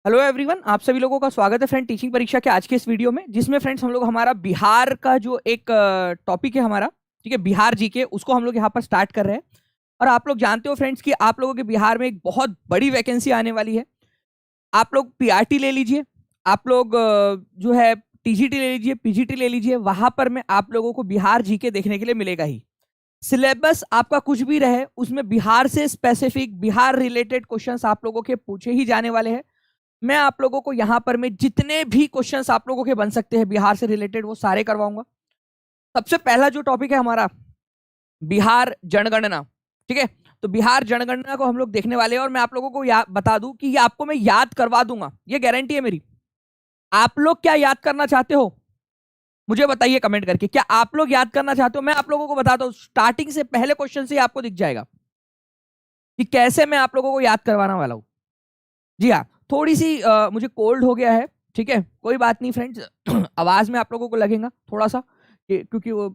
Hello everyone, आप सभी लोगों का स्वागत है फ्रेंड टीचिंग परीक्षा के आज के इस वीडियो में, जिसमें फ्रेंड्स हम लोग हमारा बिहार का जो एक टॉपिक है हमारा, ठीक है, बिहार जीके, उसको हम लोग यहाँ पर स्टार्ट कर रहे हैं। और आप लोग जानते हो फ्रेंड्स कि आप लोगों के बिहार में एक बहुत बड़ी वैकेंसी आने वाली है। आप लोग पीआरटी ले लीजिए, आप लोग जो है टीजीटी ले लीजिए, पीजीटी ले लीजिए, वहां पर में आप लोगों को बिहार जीके देखने के लिए मिलेगा ही। सिलेबस आपका कुछ भी रहे, उसमें बिहार से स्पेसिफिक बिहार रिलेटेड क्वेश्चंस आप लोगों के पूछे ही जाने वाले हैं। मैं आप लोगों को यहां पर में जितने भी क्वेश्चंस आप लोगों के बन सकते हैं बिहार से रिलेटेड वो सारे करवाऊंगा। सबसे पहला जो टॉपिक है हमारा बिहार जनगणना, ठीक है। तो बिहार जनगणना को हम लोग देखने वाले हैं और मैं आप लोगों को बता दूं कि ये आपको मैं याद करवा दूंगा, ये गारंटी है मेरी। आप लोग क्या याद करना चाहते हो मुझे बताइए कमेंट करके, क्या आप लोग याद करना चाहते हो? मैं आप लोगों को बताता हूं, स्टार्टिंग से पहले क्वेश्चन से आपको दिख जाएगा कि कैसे मैं आप लोगों को याद करवाने वाला हूं। जी हाँ, थोड़ी सी मुझे कोल्ड हो गया है, ठीक है, कोई बात नहीं फ्रेंड्स। आवाज में आप लोगों को लगेगा थोड़ा सा क्योंकि वो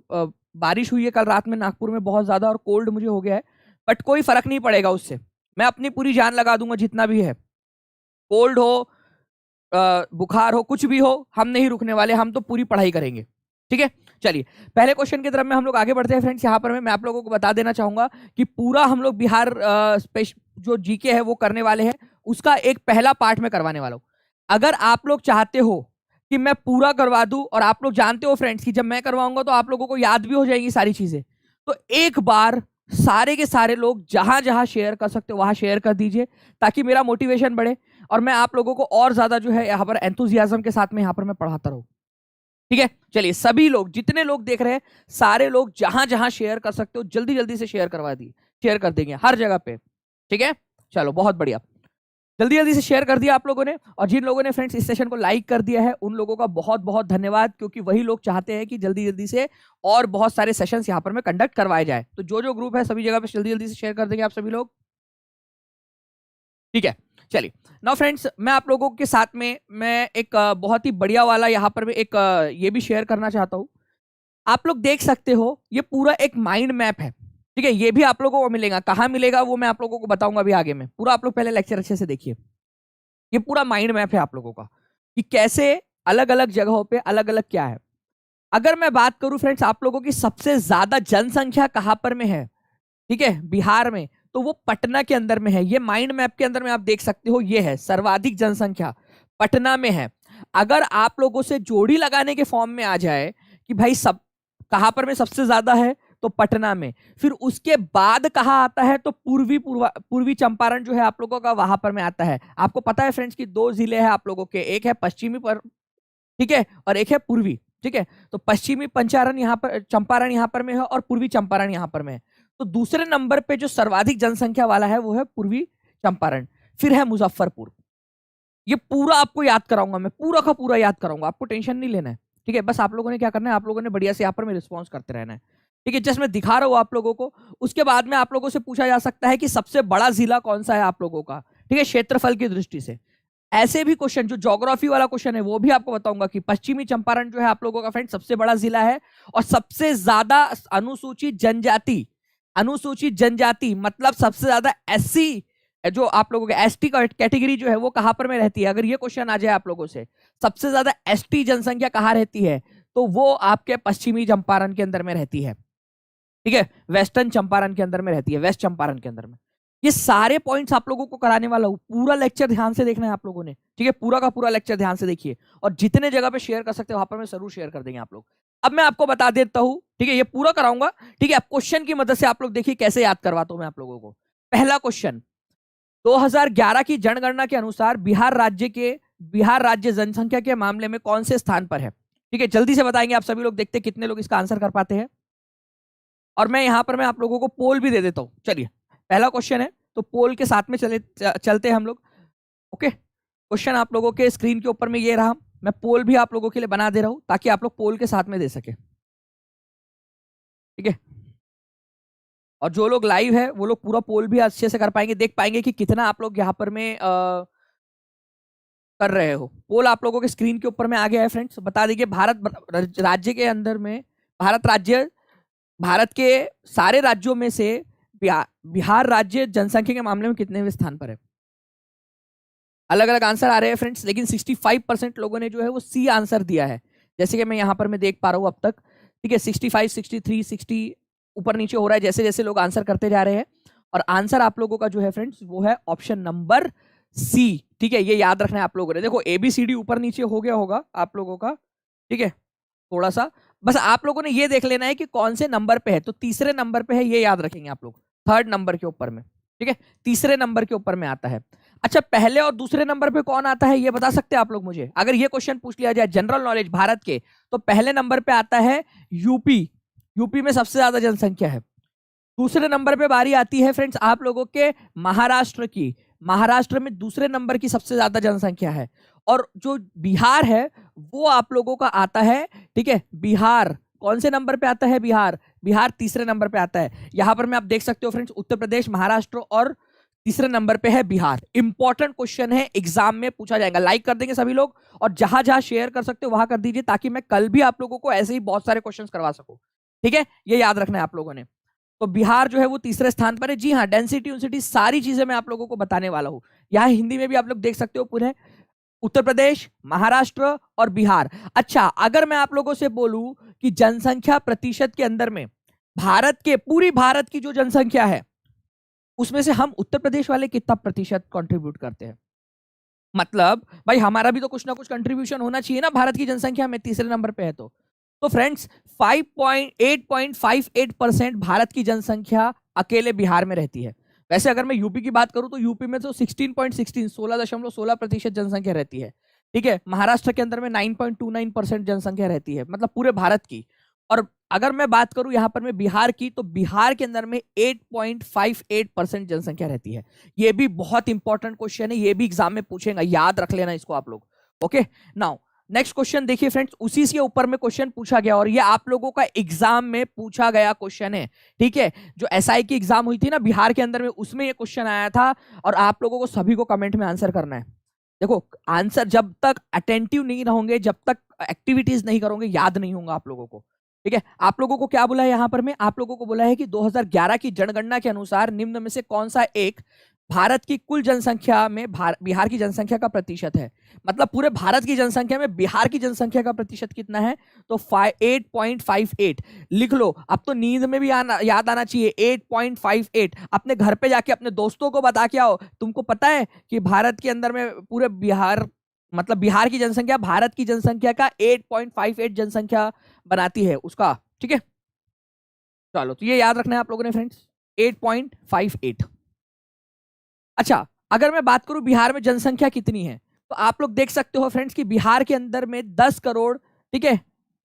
बारिश हुई है कल रात में नागपुर में बहुत ज्यादा और कोल्ड मुझे हो गया है। बट कोई फर्क नहीं पड़ेगा उससे, मैं अपनी पूरी जान लगा दूंगा जितना भी है। कोल्ड हो बुखार हो कुछ भी हो, हम नहीं रुकने वाले, हम तो पूरी पढ़ाई करेंगे, ठीक है। चलिए पहले क्वेश्चन की तरफ में हम लोग आगे बढ़ते हैं फ्रेंड्स। यहाँ पर मैं आप लोगों को बता देना चाहूंगा कि पूरा हम लोग बिहार जो जीके है वो करने वाले हैं, उसका एक पहला पार्ट में करवाने वाला हूं। अगर आप लोग चाहते हो कि मैं पूरा करवा दूं, और आप लोग जानते हो फ्रेंड्स कि जब मैं करवाऊंगा तो आप लोगों को याद भी हो जाएंगी सारी चीजें, तो एक बार सारे के सारे लोग जहां जहां शेयर कर सकते हो वहां शेयर कर दीजिए, ताकि मेरा मोटिवेशन बढ़े और मैं आप लोगों को और ज्यादा जो है यहाँ पर एंथुजियाज्म के साथ में यहाँ पर मैं पढ़ाता रहूं, ठीक है। चलिए सभी लोग, जितने लोग देख रहे हैं, सारे लोग जहां जहां शेयर कर सकते हो जल्दी जल्दी से शेयर करवा दी, शेयर कर देंगे हर जगह पे, ठीक है। चलो बहुत बढ़िया, जल्दी जल्दी से शेयर कर दिया आप लोगों ने। और जिन लोगों ने फ्रेंड्स इस सेशन को लाइक कर दिया है उन लोगों का बहुत बहुत धन्यवाद, क्योंकि वही लोग चाहते हैं कि जल्दी जल्दी से और बहुत सारे सेशंस यहाँ पर में कंडक्ट करवाए जाए। तो जो जो ग्रुप है सभी जगह पे जल्दी जल्दी से शेयर कर देंगे आप सभी लोग, ठीक है। चलिए नाउ फ्रेंड्स, मैं आप लोगों के साथ में मैं एक बहुत ही बढ़िया वाला यहाँ पर एक ये भी शेयर करना चाहता हूँ। आप लोग देख सकते हो ये पूरा एक माइंड मैप है, ठीक है। ये भी आप लोगों को मिलेगा, कहाँ मिलेगा वो मैं आप लोगों को बताऊंगा अभी आगे में। पूरा आप लोग पहले लेक्चर अच्छे से देखिए, ये पूरा माइंड मैप है आप लोगों का कि कैसे अलग अलग जगहों पे अलग अलग क्या है। अगर मैं बात करूं फ्रेंड्स आप लोगों की सबसे ज्यादा जनसंख्या कहां पर में है, ठीक है, बिहार में, तो वो पटना के अंदर में है। ये माइंड मैप के अंदर में आप देख सकते हो, ये है सर्वाधिक जनसंख्या पटना में है। अगर आप लोगों से जोड़ी लगाने के फॉर्म में आ जाए कि भाई सब कहां पर में सबसे ज्यादा है, तो पटना में, फिर उसके बाद कहा आता है तो पूर्वी चंपारण जो है आप लोगों का वहां पर में आता है। आपको पता है फ्रेंड्स कि दो जिले हैं आप लोगों के, एक है पश्चिमी पर, ठीक है, और एक है पूर्वी, ठीक है। तो पश्चिमी पंचारण यहाँ पर, चंपारण यहाँ पर में है और पूर्वी चंपारण यहाँ पर में है। तो दूसरे नंबर पे जो सर्वाधिक जनसंख्या वाला है वो है पूर्वी चंपारण, फिर है मुजफ्फरपुर। ये पूरा आपको याद कराऊंगा, मैं पूरा का पूरा याद कराऊंगा, आपको टेंशन नहीं लेना है, ठीक है। बस आप लोगों ने क्या करना है, आप लोगों ने बढ़िया से यहाँ पर में रिस्पॉन्स करते रहना है, ठीक है। जस्ट मैं दिखा रहा हूँ आप लोगों को। उसके बाद में आप लोगों से पूछा जा सकता है कि सबसे बड़ा जिला कौन सा है आप लोगों का, ठीक है, क्षेत्रफल की दृष्टि से। ऐसे भी क्वेश्चन, जो ज्योग्राफी वाला क्वेश्चन है वो भी आपको बताऊंगा कि पश्चिमी चंपारण जो है आप लोगों का फ्रेंड सबसे बड़ा जिला है और सबसे ज्यादा अनुसूचित जनजाति मतलब सबसे ज्यादा एससी, जो आप लोगों के एसटी कैटेगरी जो है वो कहां पर में रहती है। अगर ये क्वेश्चन आ जाए आप लोगों से, सबसे ज्यादा एसटी जनसंख्या कहां रहती है, तो वो आपके पश्चिमी चंपारण के अंदर में रहती है, ठीक है, वेस्टर्न चंपारण के अंदर में रहती है, वेस्ट चंपारण के अंदर में। ये सारे पॉइंट्स आप लोगों को कराने वाला हूं, पूरा लेक्चर ध्यान से देखना है आप लोगों ने, ठीक है, पूरा का पूरा लेक्चर ध्यान से देखिए और जितने जगह पे शेयर कर सकते हो वहां पर मैं जरूर शेयर कर देंगे आप लोग। अब मैं आपको बता देता हूं, ठीक है, ये पूरा कराऊंगा, ठीक है। अब क्वेश्चन की मदद से आप लोग देखिए कैसे याद करवाता हूं मैं आप लोगों को। पहला क्वेश्चन, 2011 की जनगणना के अनुसार बिहार राज्य जनसंख्या के मामले में कौन से स्थान पर है, ठीक है, जल्दी से बताएंगे आप सभी लोग, देखते हैं कितने लोग इसका आंसर कर पाते हैं। और मैं यहां पर मैं आप लोगों को पोल भी दे देता हूं। चलिए पहला क्वेश्चन है तो पोल के साथ में चलते हैं हम लोग, ओके। क्वेश्चन आप लोगों के स्क्रीन के ऊपर में ये रहा, मैं पोल भी आप लोगों के लिए बना दे रहा हूं ताकि आप लोग पोल के साथ में दे सके, ठीक है। और जो लोग लाइव है वो लोग पूरा पोल भी अच्छे से कर पाएंगे, देख पाएंगे कि कितना आप लोग यहाँ पर में कर रहे हो। पोल आप लोगों के स्क्रीन के ऊपर में आ गया है फ्रेंड्स, बता दीजिए भारत राज्य के अंदर में, भारत के सारे राज्यों में से बिहार राज्य जनसंख्या के मामले में कितने स्थान पर है। अलग अलग आंसर आ रहे हैं फ्रेंड्स, लेकिन 65% लोगों ने जो है वो सी आंसर दिया है, जैसे कि मैं यहाँ पर मैं देख पा रहा हूँ अब तक। ठीक है, 65, 63, 60 ऊपर नीचे हो रहा है जैसे जैसे लोग आंसर करते जा रहे हैं। और आंसर आप लोगों का जो है फ्रेंड्स वो है ऑप्शन नंबर सी। ठीक है, ये याद रखना है आप लोगों ने। देखो ABCD ऊपर नीचे हो गया होगा आप लोगों का, ठीक है, थोड़ा सा बस आप लोगों ने ये देख लेना है कि कौन से नंबर पे है। तो तीसरे नंबर पे है, ये याद रखेंगे आप लोग, थर्ड नंबर के ऊपर में। ठीक है, तीसरे नंबर के ऊपर में आता है। अच्छा, पहले और दूसरे नंबर पे कौन आता है ये बता सकते हैं आप लोग मुझे? अगर ये क्वेश्चन पूछ लिया जाए जनरल नॉलेज भारत के, तो पहले नंबर पे आता है यूपी। यूपी में सबसे ज्यादा जनसंख्या है। दूसरे नंबर पे बारी आती है फ्रेंड्स आप लोगों के महाराष्ट्र की। महाराष्ट्र में दूसरे नंबर की सबसे ज्यादा जनसंख्या है। और जो बिहार है वो आप लोगों का आता है, ठीक है, बिहार कौन से नंबर पे आता है? बिहार। बिहार तीसरे नंबर पे आता है। यहां पर मैं आप देख सकते हो फ्रेंड्स, उत्तर प्रदेश, महाराष्ट्र और तीसरे नंबर पे है बिहार। इंपॉर्टेंट क्वेश्चन है, एग्जाम में पूछा जाएगा। लाइक कर देंगे सभी लोग, और जहां जहां शेयर कर सकते हो वहां कर दीजिए, ताकि मैं कल भी आप लोगों को ऐसे ही बहुत सारे क्वेश्चन करवा सकूं। ठीक है, ये याद रखना है आप लोगों ने। तो बिहार जो है वो तीसरे स्थान पर है। जी हाँ, डेंसिटी यूनिसिटी सारी चीजें मैं आप लोगों को बताने वाला हूं। यहाँ हिंदी में भी आप लोग देख सकते हो पूरे, उत्तर प्रदेश, महाराष्ट्र और बिहार। अच्छा, अगर मैं आप लोगों से बोलूं कि जनसंख्या प्रतिशत के अंदर में भारत के, पूरी भारत की जो जनसंख्या है उसमें से हम उत्तर प्रदेश वाले कितना प्रतिशत कंट्रीब्यूट करते हैं? मतलब भाई हमारा भी तो कुछ ना कुछ कंट्रीब्यूशन होना चाहिए ना भारत की जनसंख्या में, तीसरे नंबर पे है तो फ्रेंड्स 8.58% भारत की जनसंख्या अकेले बिहार में रहती है। वैसे अगर मैं यूपी की बात करूं तो यूपी में तो 16.16 16.16% जनसंख्या रहती है। ठीक है, महाराष्ट्र के अंदर में 9.29% जनसंख्या रहती है, मतलब पूरे भारत की। और अगर मैं बात करूं यहां पर मैं बिहार की, तो बिहार के अंदर में 8.58% जनसंख्या रहती है। ये भी बहुत इंपॉर्टेंट क्वेश्चन है, ये भी एग्जाम में पूछेगा, याद रख लेना इसको आप लोग। ओके, नाउ नेक्स्ट क्वेश्चन देखिए फ्रेंड्स, उसी से ऊपर में क्वेश्चन पूछा गया और ये आप लोगों का एग्जाम में पूछा गया क्वेश्चन है। ठीक है, जो एसआई की एग्जाम हुई थी ना बिहार के अंदर में, उसमें ये क्वेश्चन आया था। और आप लोगों को सभी को कमेंट में आंसर करना है। देखो, आंसर जब तक अटेंटिव नहीं रहोगे, जब तक एक्टिविटीज नहीं करोगे, याद नहीं होगा आप लोगों को। ठीक है, आप लोगों को क्या बोला है यहां पर में? आप लोगों को बोला है कि 2011 की जनगणना के अनुसार निम्न में से कौन सा एक भारत की कुल जनसंख्या में बिहार की जनसंख्या का प्रतिशत है। मतलब पूरे भारत की जनसंख्या में बिहार की जनसंख्या का प्रतिशत कितना है? तो 8.58। लिख लो, अब तो नींद में भी याद आना चाहिए। 8.58 अपने घर पे जाके अपने दोस्तों को बता के आओ। तुमको पता है कि भारत के अंदर में पूरे बिहार, मतलब बिहार की जनसंख्या भारत की जनसंख्या का 8.58 जनसंख्या बनाती है उसका। ठीक है, चलो, तो ये याद रखना है आप लोगों ने फ्रेंड्स, 8.58। अच्छा, अगर मैं बात करूं बिहार में जनसंख्या कितनी है, तो आप लोग देख सकते हो फ्रेंड्स कि बिहार के अंदर में 10 करोड़, ठीक है,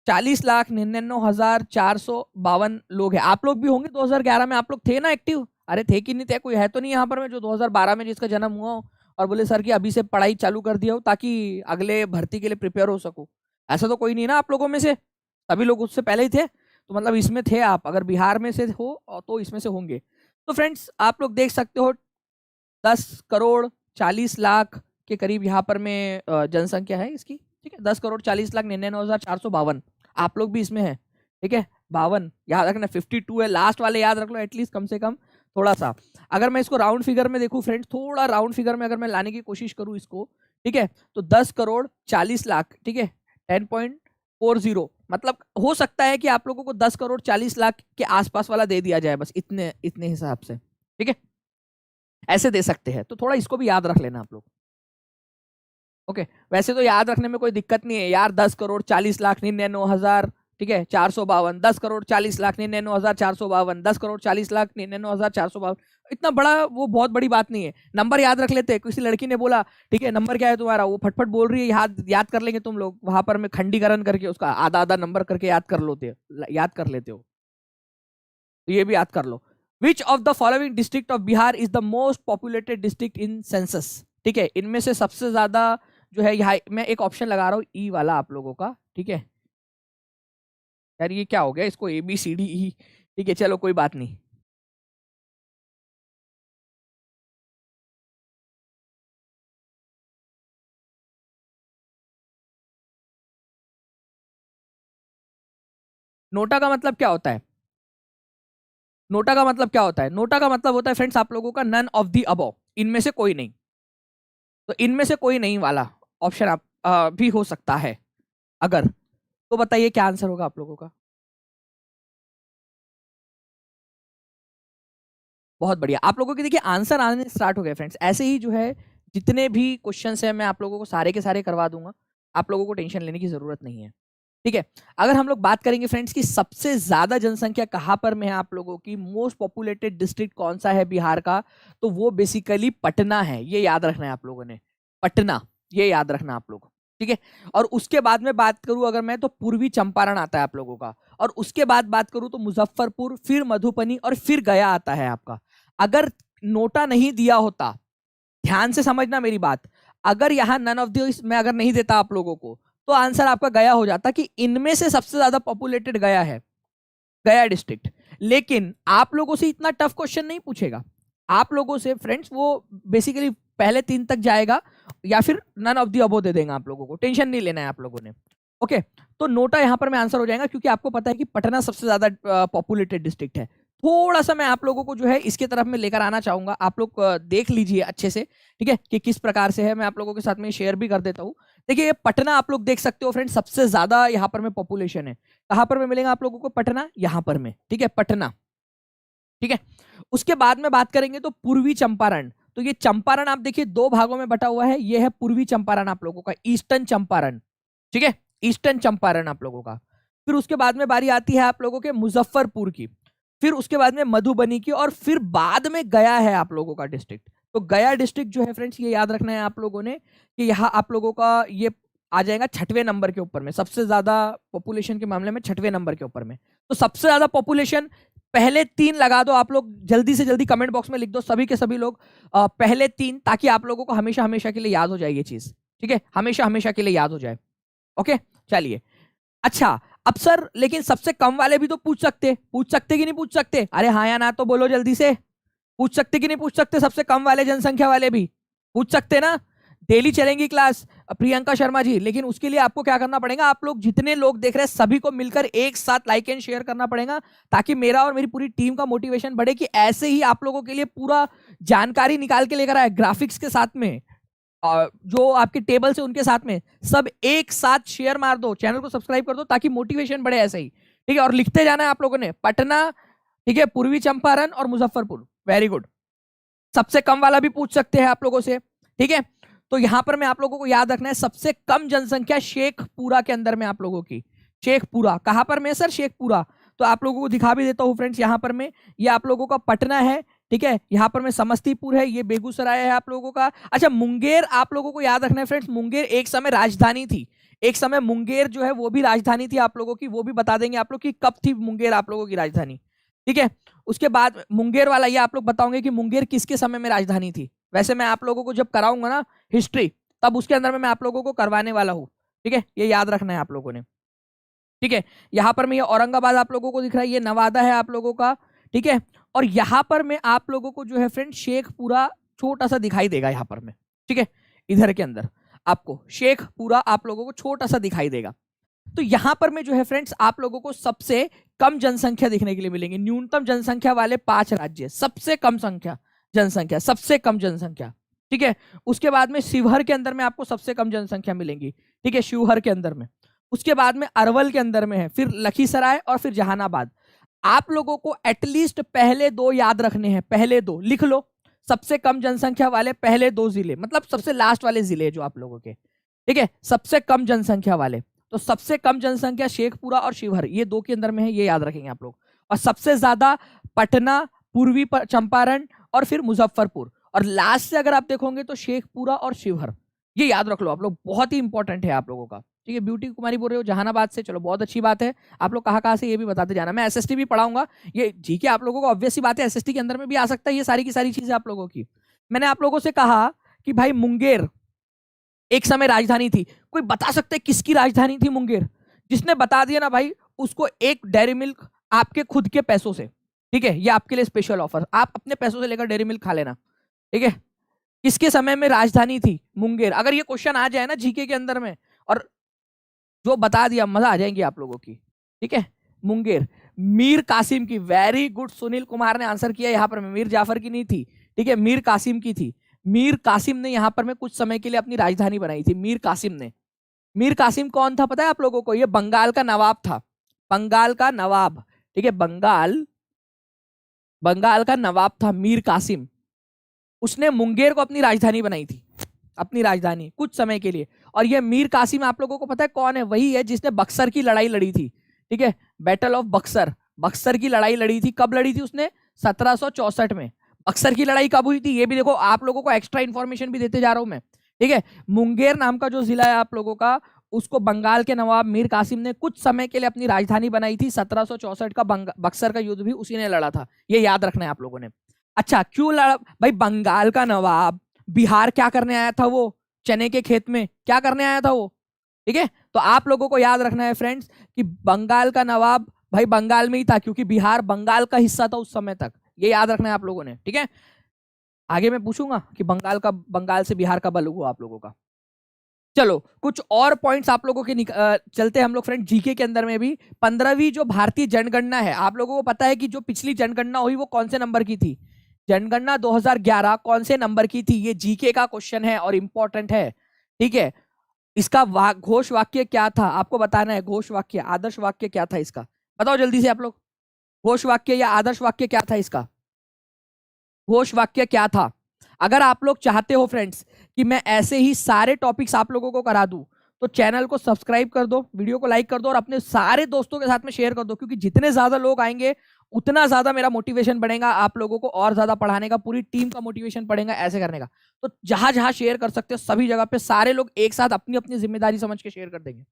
40,99,452 लोग हैं। आप लोग भी होंगे, 2011 में आप लोग थे ना एक्टिव? अरे थे कि नहीं थे? कोई है तो नहीं यहाँ पर में जो 2012 में जिसका जन्म हुआ हो और बोले सर कि अभी से पढ़ाई चालू कर दिया हो ताकि अगले भर्ती के लिए प्रिपेयर हो सकूं? ऐसा तो कोई नहीं ना आप लोगों में से? सभी लोग उससे पहले ही थे, तो मतलब इसमें थे आप, अगर बिहार में से हो तो इसमें से होंगे। तो फ्रेंड्स आप लोग देख सकते हो 10,40,00,000 के करीब यहाँ पर में जनसंख्या है इसकी। ठीक है, 10,40,99,452। आप लोग भी इसमें है। ठीक है, 52 याद रखना, 52 है लास्ट वाले, याद रख लो एटलीस्ट, कम से कम थोड़ा सा। अगर मैं इसको राउंड फिगर में देखूं फ्रेंड्स, थोड़ा राउंड फिगर में अगर मैं लाने की कोशिश करूं इसको, ठीक है, तो 10,40,00,000, ठीक है, 10.40, मतलब हो सकता है कि आप लोगों को 10,40,00,000 के आसपास वाला दे दिया जाए, बस इतने इतने हिसाब से। ठीक है, ऐसे दे सकते हैं, तो थोड़ा इसको भी याद रख लेना आप लोग। ओके, वैसे तो याद रखने में कोई दिक्कत नहीं है यार, 10,40,99,000, ठीक है, 452, 10,40,99,452, 10,40,99,452, इतना बड़ा वो बहुत बड़ी बात नहीं है। नंबर याद रख लेते हैं। किसी लड़की ने बोला ठीक है नंबर क्या है तुम्हारा, वो फटफट बोल रही है, याद कर लेंगे तुम लोग, वहां पर मैं खंडीकरण करके उसका आधा आधा नंबर करके याद कर लेते हो, तो ये भी याद कर लो। Which of the following district of Bihar is the most populated district in census? ठीक है, इनमें से सबसे ज्यादा जो है, यहाँ मैं एक ऑप्शन लगा रहा हूँ ई वाला आप लोगों का। ठीक है यार, ये क्या हो गया, इसको ABCDE, ठीक है, चलो कोई बात नहीं। नोटा का मतलब क्या होता है? नोटा का मतलब क्या होता है? नोटा का मतलब होता है फ्रेंड्स आप लोगों का नन ऑफ दी अबव, इनमें से कोई नहीं। तो इनमें से कोई नहीं वाला ऑप्शन आप भी हो सकता है अगर, तो बताइए क्या आंसर होगा आप लोगों का। बहुत बढ़िया, आप लोगों के देखिए आंसर आने स्टार्ट हो गए फ्रेंड्स। ऐसे ही जो है जितने भी क्वेश्चंस हैं मैं आप लोगों को सारे के सारे करवा दूंगा, आप लोगों को टेंशन लेने की जरूरत नहीं है। ठीक है, अगर हम लोग बात करेंगे फ्रेंड्स कि सबसे ज्यादा जनसंख्या कहां पर में है आप लोगों की, मोस्ट पॉपुलेटेड डिस्ट्रिक्ट कौन सा है बिहार का, तो वो बेसिकली पटना है। ये याद रखना है आप लोगों ने, पटना, ये याद रखना आप लोग। ठीक है, और उसके बाद में बात करूं अगर मैं, तो पूर्वी चंपारण आता है आप लोगों का, और उसके बाद बात करूं तो मुजफ्फरपुर, फिर मधुबनी और फिर गया आता है आपका। अगर नोटा नहीं दिया होता, ध्यान से समझना मेरी बात, अगर यहां नन ऑफ दिस मैं अगर नहीं देता आप लोगों को, तो आंसर आपका गया हो जाता कि इनमें से सबसे ज्यादा पॉपुलेटेड गया है, गया डिस्ट्रिक्ट। लेकिन आप लोगों से इतना टफ क्वेश्चन नहीं पूछेगा, आप लोगों से फ्रेंड्स वो बेसिकली पहले 3 तक जाएगा या फिर नन ऑफ दी अबो दे देंगे आप लोगों को, टेंशन नहीं लेना है आप लोगों ने। ओके, तो नोटा यहां पर मैं आंसर हो जाएगा, क्योंकि आपको पता है कि पटना सबसे ज्यादा पॉपुलेटेड डिस्ट्रिक्ट है। थोड़ा सा मैं आप लोगों को जो है इसके तरफ में लेकर आना चाहूंगा, आप लोग देख लीजिए अच्छे से, ठीक है, कि किस प्रकार से है। मैं आप लोगों के साथ में शेयर भी कर देता हूँ। देखिए ये पटना आप लोग देख सकते हो फ्रेंड्स, सबसे ज्यादा यहाँ पर में पॉपुलेशन है। कहां पर में मिलेगा आप लोगों को पटना, यहां पर में, ठीक है, पटना। ठीक है, उसके बाद में बात करेंगे तो पूर्वी चंपारण, तो ये चंपारण आप देखिए 2 भागों में बटा हुआ है, ये है पूर्वी चंपारण आप लोगों का, ईस्टर्न चंपारण। ठीक है, ईस्टर्न चंपारण आप लोगों का। फिर उसके बाद में बारी आती है आप लोगों के मुजफ्फरपुर की, फिर उसके बाद में मधुबनी की, और फिर बाद में गया है आप लोगों का डिस्ट्रिक्ट। तो गया डिस्ट्रिक्ट जो है फ्रेंड्स, ये याद रखना है आप लोगों ने कि यहाँ आप लोगों का ये आ जाएगा 6वें नंबर के ऊपर में, सबसे ज्यादा पॉपुलेशन के मामले में 6वें नंबर के ऊपर में। तो सबसे ज्यादा पॉपुलेशन, पहले 3 लगा दो आप लोग, जल्दी से जल्दी कमेंट बॉक्स में लिख दो सभी के सभी लोग, पहले 3, ताकि आप लोगों को हमेशा हमेशा के लिए याद हो जाए ये चीज। ठीक है, हमेशा हमेशा के लिए याद हो जाए। ओके, चलिए। अच्छा, अब सर लेकिन सबसे कम वाले भी तो पूछ सकते कि नहीं पूछ सकते? अरे हाँ या ना तो बोलो जल्दी से, पूछ सकते कि नहीं पूछ सकते? सबसे कम वाले जनसंख्या वाले भी पूछ सकते ना? डेली चलेंगी क्लास प्रियंका शर्मा जी, लेकिन उसके लिए आपको क्या करना पड़ेगा, आप लोग जितने लोग देख रहे हैं सभी को मिलकर एक साथ लाइक एंड शेयर करना पड़ेगा, ताकि मेरा और मेरी पूरी टीम का मोटिवेशन बढ़े कि ऐसे ही आप लोगों के लिए पूरा जानकारी निकाल के लेकर आए, ग्राफिक्स के साथ में, जो आपके टेबल से उनके साथ में, सब एक साथ शेयर मार दो, चैनल को सब्सक्राइब कर दो, ताकि मोटिवेशन बढ़े ऐसे ही। ठीक है, और लिखते जाना है आप लोगों ने, पटना, ठीक है, पूर्वी चंपारण और मुजफ्फरपुर। Very good. सबसे कम वाला भी पूछ सकते हैं आप लोगों से। ठीक है, तो यहां पर मैं आप लोगों को याद रखना है, सबसे कम जनसंख्या शेखपुरा के अंदर में आप लोगों की, शेखपुरा कहां पर में सर? शेखपुरा, तो आप लोगों को दिखा भी देता हूं फ्रेंड्स, यहां पर में ये आप लोगों का पटना है। ठीक है, यहां पर में समस्तीपुर है, ये बेगूसराय है आप लोगों का। अच्छा, मुंगेर आप लोगों को याद रखना है फ्रेंड्स, मुंगेर एक समय राजधानी थी, एक समय मुंगेर जो है वो भी राजधानी थी आप लोगों की, वो भी बता देंगे आप लोग की कब थी मुंगेर आप लोगों की राजधानी। ठीक है, उसके बाद मुंगेर वाला ये आप लोग बताओगे कि मुंगेर किसके समय में राजधानी थी। वैसे मैं आप लोगों को जब कराऊंगा ना हिस्ट्री, तब उसके अंदर में मैं आप लोगों को करवाने वाला हूं। ठीक है, ये याद रखना है आप लोगों ने। ठीक है, यहां पर में ये औरंगाबाद आप लोगों को दिख रहा है, ये नवादा है आप लोगों का। ठीक है, और यहां पर में आप लोगों को जो है फ्रेंड शेखपुरा छोटा सा दिखाई देगा यहां पर में। ठीक है, इधर के अंदर आपको शेखपुरा आप लोगों को छोटा सा दिखाई देगा। तो यहां पर में जो है फ्रेंड्स आप लोगों को सबसे कम जनसंख्या देखने के लिए मिलेंगे, न्यूनतम जनसंख्या वाले 5 राज्य, सबसे कम संख्या जनसंख्या, सबसे कम जनसंख्या। ठीक है, उसके बाद में शिवहर के अंदर में आपको सबसे कम जनसंख्या मिलेंगी। ठीक है, शिवहर के अंदर में, उसके बाद में अरवल के अंदर में है, फिर लखीसराय और फिर जहानाबाद। आप लोगों को एटलीस्ट पहले 2 याद रखने हैं, पहले 2 लिख लो, सबसे कम जनसंख्या वाले पहले 2 जिले, मतलब सबसे लास्ट वाले जिले जो आप लोगों के, ठीक है, सबसे कम जनसंख्या वाले। तो सबसे कम जनसंख्या शेखपुरा और शिवहर, ये 2 के अंदर में है, ये याद रखेंगे आप लोग। और सबसे ज्यादा पटना, पूर्वी चंपारण और फिर मुजफ्फरपुर, और लास्ट से अगर आप देखोगे तो शेखपुरा और शिवहर। ये याद रख लो आप लोग, बहुत ही इंपॉर्टेंट है आप लोगों का। ठीक है, ब्यूटी कुमारी बोल रहे हो जहानाबाद से, चलो बहुत अच्छी बात है। आप लोग कहाँ से ये भी बताते जाना, मैं एसएसटी भी पढ़ाऊंगा। ये जीके आप लोगों को ऑब्वियस सी बात है एसएसटी के अंदर में भी आ सकता है, ये सारी की सारी चीजें आप लोगों की। मैंने आप लोगों से कहा कि भाई मुंगेर एक समय राजधानी थी, कोई बता सकते हैं किसकी राजधानी थी मुंगेर? जिसने बता दिया ना भाई, उसको एक डेयरी मिल्क आपके खुद के पैसों से, ठीक है, ये आपके लिए स्पेशल ऑफर, आप अपने पैसों से लेकर डेयरी मिल्क खा लेना। ठीक है, किसके समय में राजधानी थी मुंगेर? अगर ये क्वेश्चन आ जाए ना जीके के अंदर में, और जो बता दिया, मजा आ जाएंगी आप लोगों की। ठीक है, मुंगेर मीर कासिम की, वेरी गुड, सुनील कुमार ने आंसर किया यहाँ पर, मीर जाफर की नहीं थी, ठीक है, मीर कासिम की थी। मीर कासिम ने यहाँ पर में कुछ समय के लिए अपनी राजधानी बनाई थी। मीर कासिम ने, मीर कासिम कौन था पता है आप लोगों को? ये बंगाल का नवाब था, बंगाल का नवाब, ठीक है, बंगाल का नवाब था मीर कासिम। उसने मुंगेर को अपनी राजधानी बनाई थी, अपनी राजधानी कुछ समय के लिए। और ये मीर कासिम आप लोगों को पता है कौन है? वही है जिसने बक्सर की लड़ाई लड़ी थी, ठीक है, बैटल ऑफ बक्सर, बक्सर की लड़ाई लड़ी थी। कब लड़ी थी उसने? 1764 में। बक्सर की लड़ाई कब हुई थी ये भी देखो, आप लोगों को एक्स्ट्रा इंफॉर्मेशन भी देते जा रहा हूं मैं, ठीक है। मुंगेर नाम का जो जिला है आप लोगों का, उसको बंगाल के नवाब मीर कासिम ने कुछ समय के लिए अपनी राजधानी बनाई थी। 1764 का बक्सर का युद्ध भी उसी ने लड़ा था, ये याद रखना है आप लोगों ने। अच्छा, क्यों लड़ा भाई? बंगाल का नवाब बिहार क्या करने आया था? वो चने के खेत में क्या करने आया था वो, ठीक है। तो आप लोगों को याद रखना है फ्रेंड्स कि बंगाल का नवाब भाई बंगाल में ही था, क्योंकि बिहार बंगाल का हिस्सा था उस समय तक, ये याद रखना है आप लोगों ने, ठीक है। आगे मैं पूछूंगा कि बंगाल से बिहार का बल हुआ आप लोगों का। चलो कुछ और पॉइंट्स आप लोगों के चलते हम लोग फ्रेंड जीके के अंदर में भी। 15वीं जो भारतीय जनगणना है, आप लोगों को पता है कि जो पिछली जनगणना हुई वो कौन से नंबर की थी? जनगणना 2011 कौन से नंबर की थी? ये जीके का क्वेश्चन है और इंपॉर्टेंट है, ठीक है। इसका घोष वाक्य क्या था आपको बताना है। घोष वाक्य, आदर्श वाक्य क्या था इसका? बताओ जल्दी से आप लोग, घोष वाक्य या आदर्श वाक्य क्या था इसका? घोष वाक्य क्या था? अगर आप लोग चाहते हो फ्रेंड्स कि मैं ऐसे ही सारे टॉपिक्स आप लोगों को करा दूं, तो चैनल को सब्सक्राइब कर दो, वीडियो को लाइक कर दो और अपने सारे दोस्तों के साथ में शेयर कर दो, क्योंकि जितने ज्यादा लोग आएंगे उतना ज्यादा मेरा मोटिवेशन बढ़ेगा, आप लोगों को और ज्यादा पढ़ाने का, पूरी टीम का मोटिवेशन बढ़ेगा ऐसे करने का। तो जहां जहां शेयर कर सकते हो सभी जगह पे सारे लोग एक साथ अपनी अपनी जिम्मेदारी समझ के शेयर कर देंगे।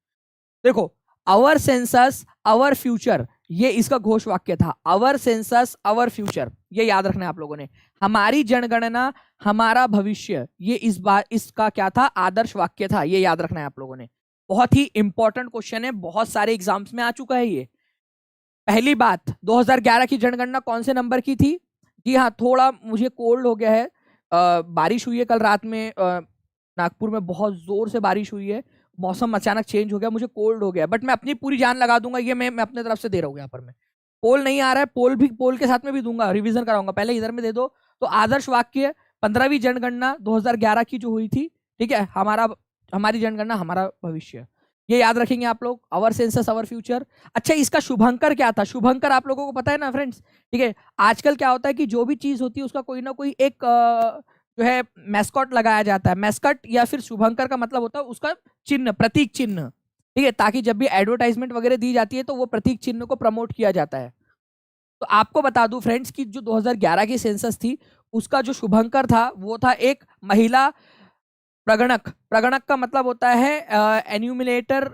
देखो, आवर सेंसस आवर फ्यूचर, ये इसका घोष वाक्य था। आवर सेंसस आवर फ्यूचर, ये याद रखना है आप लोगों ने। हमारी जनगणना हमारा भविष्य, ये इस बार इसका क्या था? आदर्श वाक्य था, ये याद रखना है आप लोगों ने। बहुत ही इंपॉर्टेंट क्वेश्चन है, बहुत सारे एग्जाम्स में आ चुका है ये। पहली बात, 2011 की जनगणना कौन से नंबर की थी? जी हाँ, थोड़ा मुझे कोल्ड हो गया है, बारिश हुई है कल रात में, नागपुर में बहुत जोर से बारिश हुई है, मौसम अचानक चेंज हो गया, मुझे कोल्ड हो गया, बट मैं अपनी पूरी जान लगा दूंगा, ये मैं अपने तरफ से दे रहा हूँ। यहाँ पर मैं पोल नहीं आ रहा है, पोल के साथ में भी दूंगा, रिवीजन कराऊंगा, पहले इधर में दे दो। तो आदर्श वाक्य 15वीं जनगणना 2011 की जो हुई थी, ठीक है, हमारी जनगणना हमारा भविष्य, ये याद रखेंगे आप लोग। Our census our future. अच्छा, इसका शुभंकर क्या था? शुभंकर आप लोगों को पता है ना फ्रेंड्स, ठीक है। आजकल क्या होता है कि जो भी चीज होती है उसका कोई ना कोई एक जो है मैस्कॉट लगाया जाता है। मैस्कॉट या फिर शुभंकर का मतलब होता है उसका चिन्ह, प्रतीक चिन्ह, ठीक है, ताकि जब भी एडवर्टाइजमेंट वगैरह दी जाती है तो वो प्रतीक चिन्ह को प्रमोट किया जाता है। तो आपको बता दूं फ्रेंड्स कि जो 2011 की सेंसस थी उसका जो शुभंकर था वो था एक महिला प्रगणक। प्रगणक का मतलब होता है एन्यूमिनेटर,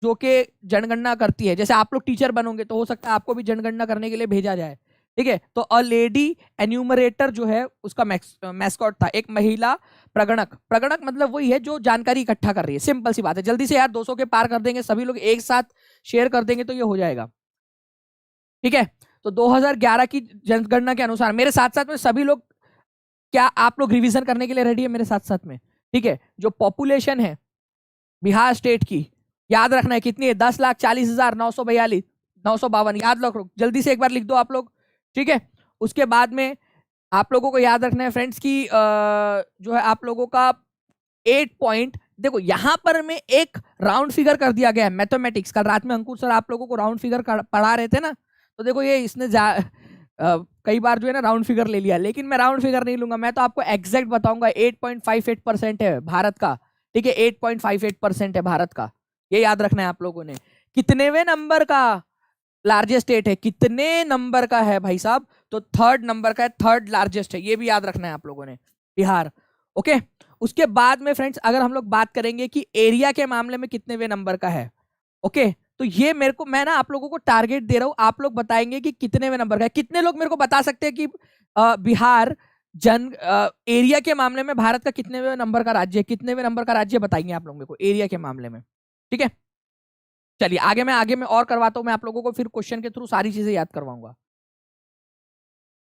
जो कि जनगणना करती है। जैसे आप लोग टीचर बनोगे तो हो सकता है आपको भी जनगणना करने के लिए भेजा जाए, ठीक है। तो अ लेडी एन्यूमरेटर जो है उसका मैस्कॉट था एक महिला प्रगणक। प्रगणक मतलब वही है जो जानकारी इकट्ठा कर रही है, सिंपल सी बात है। जल्दी से यार 200 के पार कर देंगे, सभी लोग एक साथ शेयर कर देंगे तो ये हो जाएगा, ठीक है। तो 2011 की जनगणना के अनुसार मेरे साथ साथ में सभी लोग, क्या आप लोग रिवीजन करने के लिए रेडी है मेरे साथ साथ में? ठीक है, जो पॉपुलेशन है बिहार स्टेट की, याद रखना है कितनी है? 10,40,942, 952, याद रखो, जल्दी से एक बार लिख दो आप लोग, ठीक है। उसके बाद में आप लोगों को याद रखना है फ्रेंड्स की जो है आप लोगों का 8 पॉइंट, देखो यहां पर में एक राउंड फिगर कर दिया गया है मैथमेटिक्स। कल रात में अंकुर सर आप लोगों को राउंड फिगर पढ़ा रहे थे ना, तो देखो ये इसने कई बार जो है ना राउंड फिगर ले लिया, लेकिन मैं राउंड फिगर नहीं लूंगा, मैं तो आपको एग्जैक्ट बताऊंगा। 8.58% है भारत का, ठीक है, 8.58% है भारत का, ये याद रखना है आप लोगों ने। कितनेवे नंबर का लार्जेस्ट स्टेट है? कितने नंबर का है भाई साहब? तो 3rd नंबर का है, 3rd लार्जेस्ट है, ये भी याद रखना है आप लोगों ने, बिहार। ओके, उसके बाद में फ्रेंड्स अगर हम लोग बात करेंगे कि एरिया के मामले में कितनेवे नंबर का है, ओके, तो ये मेरे को, मैं ना आप लोगों को टारगेट दे रहा हूं, आप लोग बताएंगे कि कितने में नंबर का है। कितने लोग मेरे को बता सकते हैं कि बिहार एरिया के मामले में भारत का कितने नंबर का राज्य है? कितने नंबर का राज्य बताएंगे आप लोग मेरे को एरिया के मामले में, ठीक है। चलिए आगे में और करवाता हूं, मैं आप लोगों को फिर क्वेश्चन के थ्रू सारी चीजें याद करवाऊंगा।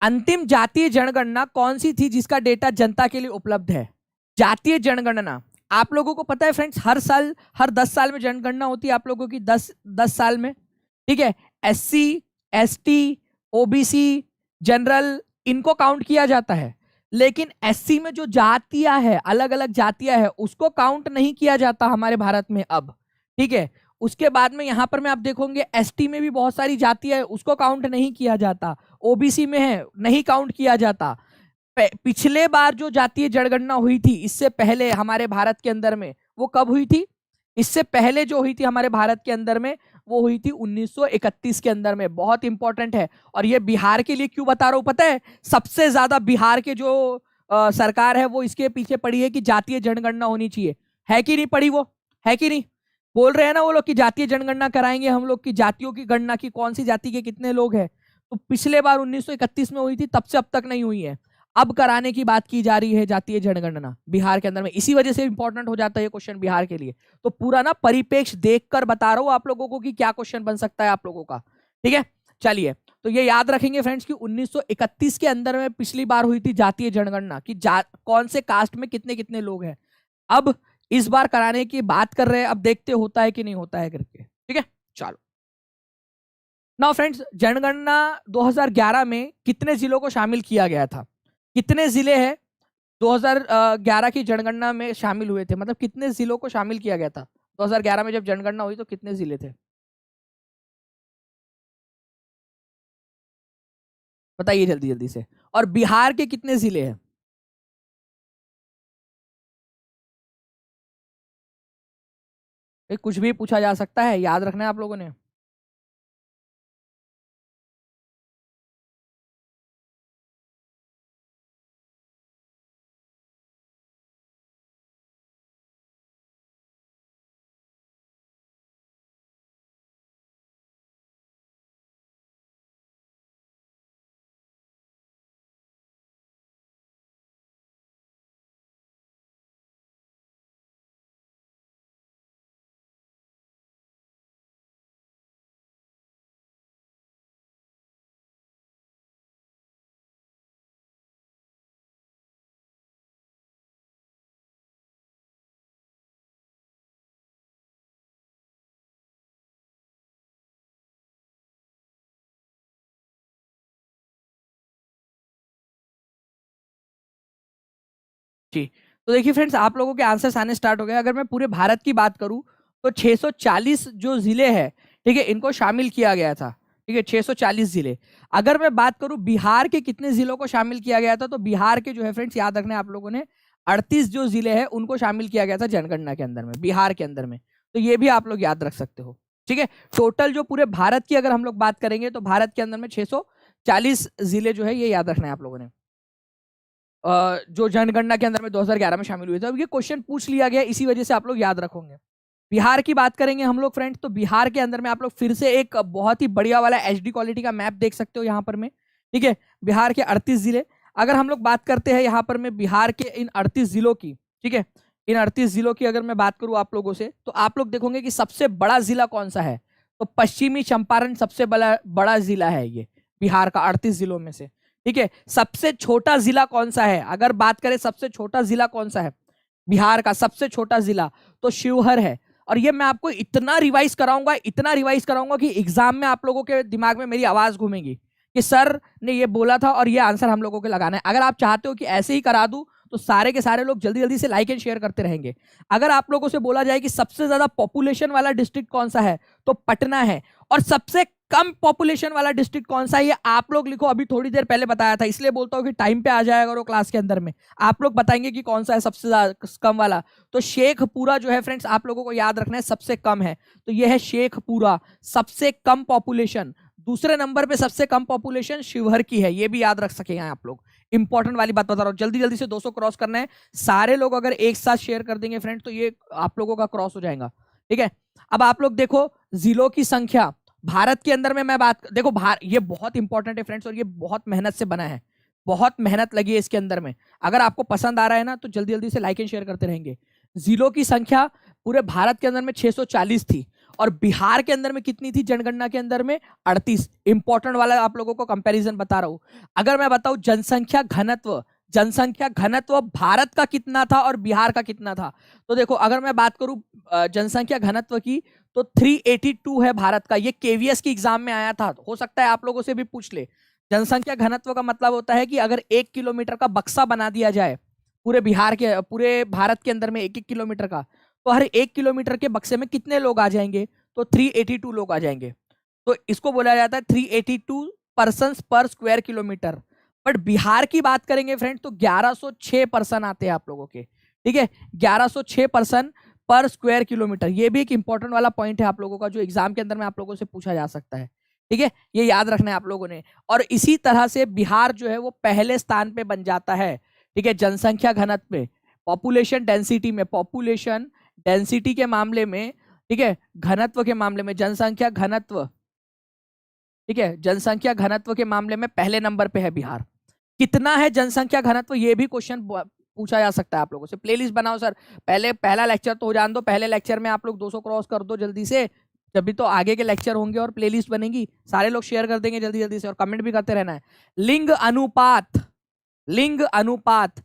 अंतिम जातीय जनगणना कौन सी थी जिसका डेटा जनता के लिए उपलब्ध है? जातीय जनगणना आप लोगों को पता है फ्रेंड्स, हर साल, हर 10 साल में जनगणना होती है आप लोगों की, 10 साल में, ठीक है। SC ST OBC जनरल इनको काउंट किया जाता है, लेकिन एससी में जो जातियां है, अलग अलग जातियां है, उसको काउंट नहीं किया जाता हमारे भारत में अब। ठीक है, उसके बाद में यहां पर में आप देखोगे एसटी में भी बहुत सारी जातियां है, उसको काउंट नहीं किया जाता। ओबीसी में है, नहीं काउंट किया जाता। पिछले बार जो जातीय जनगणना हुई थी इससे पहले हमारे भारत के अंदर में, वो कब हुई थी? इससे पहले जो हुई थी हमारे भारत के अंदर में, वो हुई थी 1931 के अंदर में। बहुत इंपॉर्टेंट है। और ये बिहार के लिए क्यों बता रहा हूं पता है? सबसे ज्यादा बिहार के जो सरकार है वो इसके पीछे पड़ी है कि जातीय जनगणना होनी चाहिए। है कि नहीं पड़ी? वो है कि नहीं? बोल रहे हैं ना वो लोग कि जातीय जनगणना कराएंगे हम लोग, की जातियों की गणना की कौन सी जाति के कितने लोग हैं। तो पिछले बार 1931 में हुई थी, तब से अब तक नहीं हुई है। अब कराने की बात की जा रही है जातीय जनगणना बिहार के अंदर में। इसी वजह से इंपॉर्टेंट हो जाता है ये क्वेश्चन बिहार के लिए। तो पूरा ना परिपेक्ष देखकर बता रहा हूं आप लोगों को कि क्या क्वेश्चन बन सकता है आप लोगों का। ठीक है, चलिए। तो ये याद रखेंगे फ्रेंड्स कि 1931 के अंदर में पिछली बार हुई थी जातीय जनगणना कि कौन से कास्ट में कितने कितने लोग हैं। अब इस बार कराने की बात कर रहे हैं, अब देखते होता है कि नहीं होता है करके। ठीक है, चलो। नाउ फ्रेंड्स, जनगणना 2011 में कितने जिलों को शामिल किया गया था? कितने जिले हैं 2011 की जनगणना में शामिल हुए थे? मतलब कितने जिलों को शामिल किया गया था 2011 में जब जनगणना हुई, तो कितने जिले थे? बताइए जल्दी जल्दी से। और बिहार के कितने जिले हैं? ये कुछ भी पूछा जा सकता है, याद रखना है आप लोगों ने। जी, तो देखिए फ्रेंड्स, आप लोगों के आंसर्स आने स्टार्ट हो गए। अगर मैं पूरे भारत की बात करूं तो 640 जो जिले हैं, ठीक है, इनको शामिल किया गया था। ठीक है, 640 जिले। अगर मैं बात करूं बिहार के कितने जिलों को शामिल किया गया था, तो बिहार के जो है फ्रेंड्स, याद रखना है आप लोगों ने, 38 जो जिले हैं उनको शामिल किया गया था जनगणना के अंदर में, बिहार के अंदर में। तो ये भी आप लोग याद रख सकते हो। ठीक है, टोटल जो पूरे भारत की अगर हम लोग बात करेंगे तो भारत के अंदर में 640 जिले जो है, ये याद रखना है आप लोगों ने, जो जनगणना के अंदर में 2011 में शामिल हुए थे। अब ये क्वेश्चन पूछ लिया गया, इसी वजह से आप लोग याद रखोगे। बिहार की बात करेंगे हम लोग फ्रेंड्स, तो बिहार के अंदर में आप लोग फिर से एक बहुत ही बढ़िया वाला एचडी क्वालिटी का मैप देख सकते हो यहाँ पर में। ठीक है, बिहार के 38 जिले। अगर हम लोग बात करते हैं यहाँ पर में बिहार के इन 38 जिलों की, ठीक है, इन 38 जिलों की अगर मैं बात करूं आप लोगों से, तो आप लोग देखोगे कि सबसे बड़ा जिला कौन सा है। तो पश्चिमी चंपारण सबसे बड़ा बड़ा जिला है ये बिहार का 38 जिलों में से। ठीक है, सबसे छोटा जिला कौन सा है? अगर बात करें सबसे छोटा जिला कौन सा है बिहार का, सबसे छोटा जिला, तो शिवहर है। और ये मैं आपको इतना रिवाइज कराऊंगा, इतना रिवाइज कराऊंगा कि एग्जाम में आप लोगों के दिमाग में मेरी आवाज घूमेगी कि सर ने ये बोला था और ये आंसर हम लोगों को लगाना है। अगर आप चाहते हो कि ऐसे ही करा दूं तो सारे के सारे लोग जल्दी जल्दी से लाइक एंड शेयर करते रहेंगे। अगर आप लोगों से बोला जाए कि सबसे ज्यादा पॉपुलेशन वाला डिस्ट्रिक्ट कौन सा है, तो पटना है। और सबसे कम पॉपुलेशन वाला डिस्ट्रिक्ट कौन सा है, ये आप लोग लिखो। अभी थोड़ी देर पहले बताया था, इसलिए बोलता हूँ कि टाइम पे आ जाएगा और क्लास के अंदर में आप लोग बताएंगे कि कौन सा है सबसे कम वाला। तो शेखपुरा जो है फ्रेंड्स, आप लोगों को याद रखना है सबसे कम है, तो ये है शेखपुरा, सबसे कम पॉपुलेशन। दूसरे नंबर पे सबसे कम पॉपुलेशन शिवहर की है, ये भी याद रख सके आप लोग। इंपॉर्टेंट वाली बात बता रहा हूं, जल्दी जल्दी से 200 क्रॉस करना है। सारे लोग अगर एक साथ शेयर कर देंगे फ्रेंड्स, तो ये आप लोगों का क्रॉस हो जाएगा। ठीक है, अब आप लोग देखो जिलों की संख्या भारत के अंदर में। मैं बात देखो, ये बहुत इंपॉर्टेंट है फ्रेंड्स, और ये बहुत मेहनत से बना है, बहुत मेहनत लगी है इसके अंदर में। अगर आपको पसंद आ रहा है ना, तो जल्दी जल्दी से लाइक एंड शेयर करते रहेंगे। जिलों की संख्या पूरे भारत के अंदर में 640 थी, और बिहार के अंदर में कितनी थी जनगणना के अंदर में? 38। इंपॉर्टेंट वाला आप लोगों को कंपैरिजन बता रहा हूं। अगर मैं बताऊं जनसंख्या घनत्व भारत का कितना था और बिहार का कितना था, तो देखो अगर मैं बात करूं जनसंख्या घनत्व की, तो 382 है भारत का। ये केवीएस की एग्जाम में आया था, हो सकता है आप लोगों से भी पूछ ले। जनसंख्या घनत्व का मतलब होता है कि अगर 1 किलोमीटर का बक्सा बना दिया जाए पूरे भारत के अंदर में 1-1 किलोमीटर का, तो हर 1 किलोमीटर के बक्से में कितने लोग आ जाएंगे? तो 382 लोग आ जाएंगे। तो इसको बोला जाता है 382 पर्सन पर स्क्वायर किलोमीटर। बट बिहार की बात करेंगे फ्रेंड तो 1106 पर्सन आते हैं आप लोगों के, ठीक है, 1106 पर्सन पर स्क्वायर किलोमीटर। ये भी एक इंपॉर्टेंट वाला पॉइंट है आप लोगों का, जो एग्जाम के अंदर में आप लोगों से पूछा जा सकता है, ठीक है, ये याद रखना है आप लोगों ने। और इसी तरह से बिहार जो है वो पहले स्थान पे बन जाता है, ठीक है, जनसंख्या घनत्व में, पॉपुलेशन डेंसिटी के मामले में, ठीक है, घनत्व के मामले में, जनसंख्या घनत्व, ठीक है, जनसंख्या घनत्व के मामले में पहले नंबर पे है बिहार। कितना है जनसंख्या घनत्व, ये भी क्वेश्चन पूछा जा सकता है आप लोगों से। प्लेलिस्ट बनाओ सर, पहला लेक्चर तो हो जान दो, पहले लेक्चर में आप लोग 200 क्रॉस कर दो जल्दी से, जब भी तो आगे के लेक्चर होंगे और प्लेलिस्ट बनेगी, सारे लोग शेयर कर देंगे जल्दी जल्दी से, और कमेंट भी करते रहना है। लिंग अनुपात, लिंग अनुपात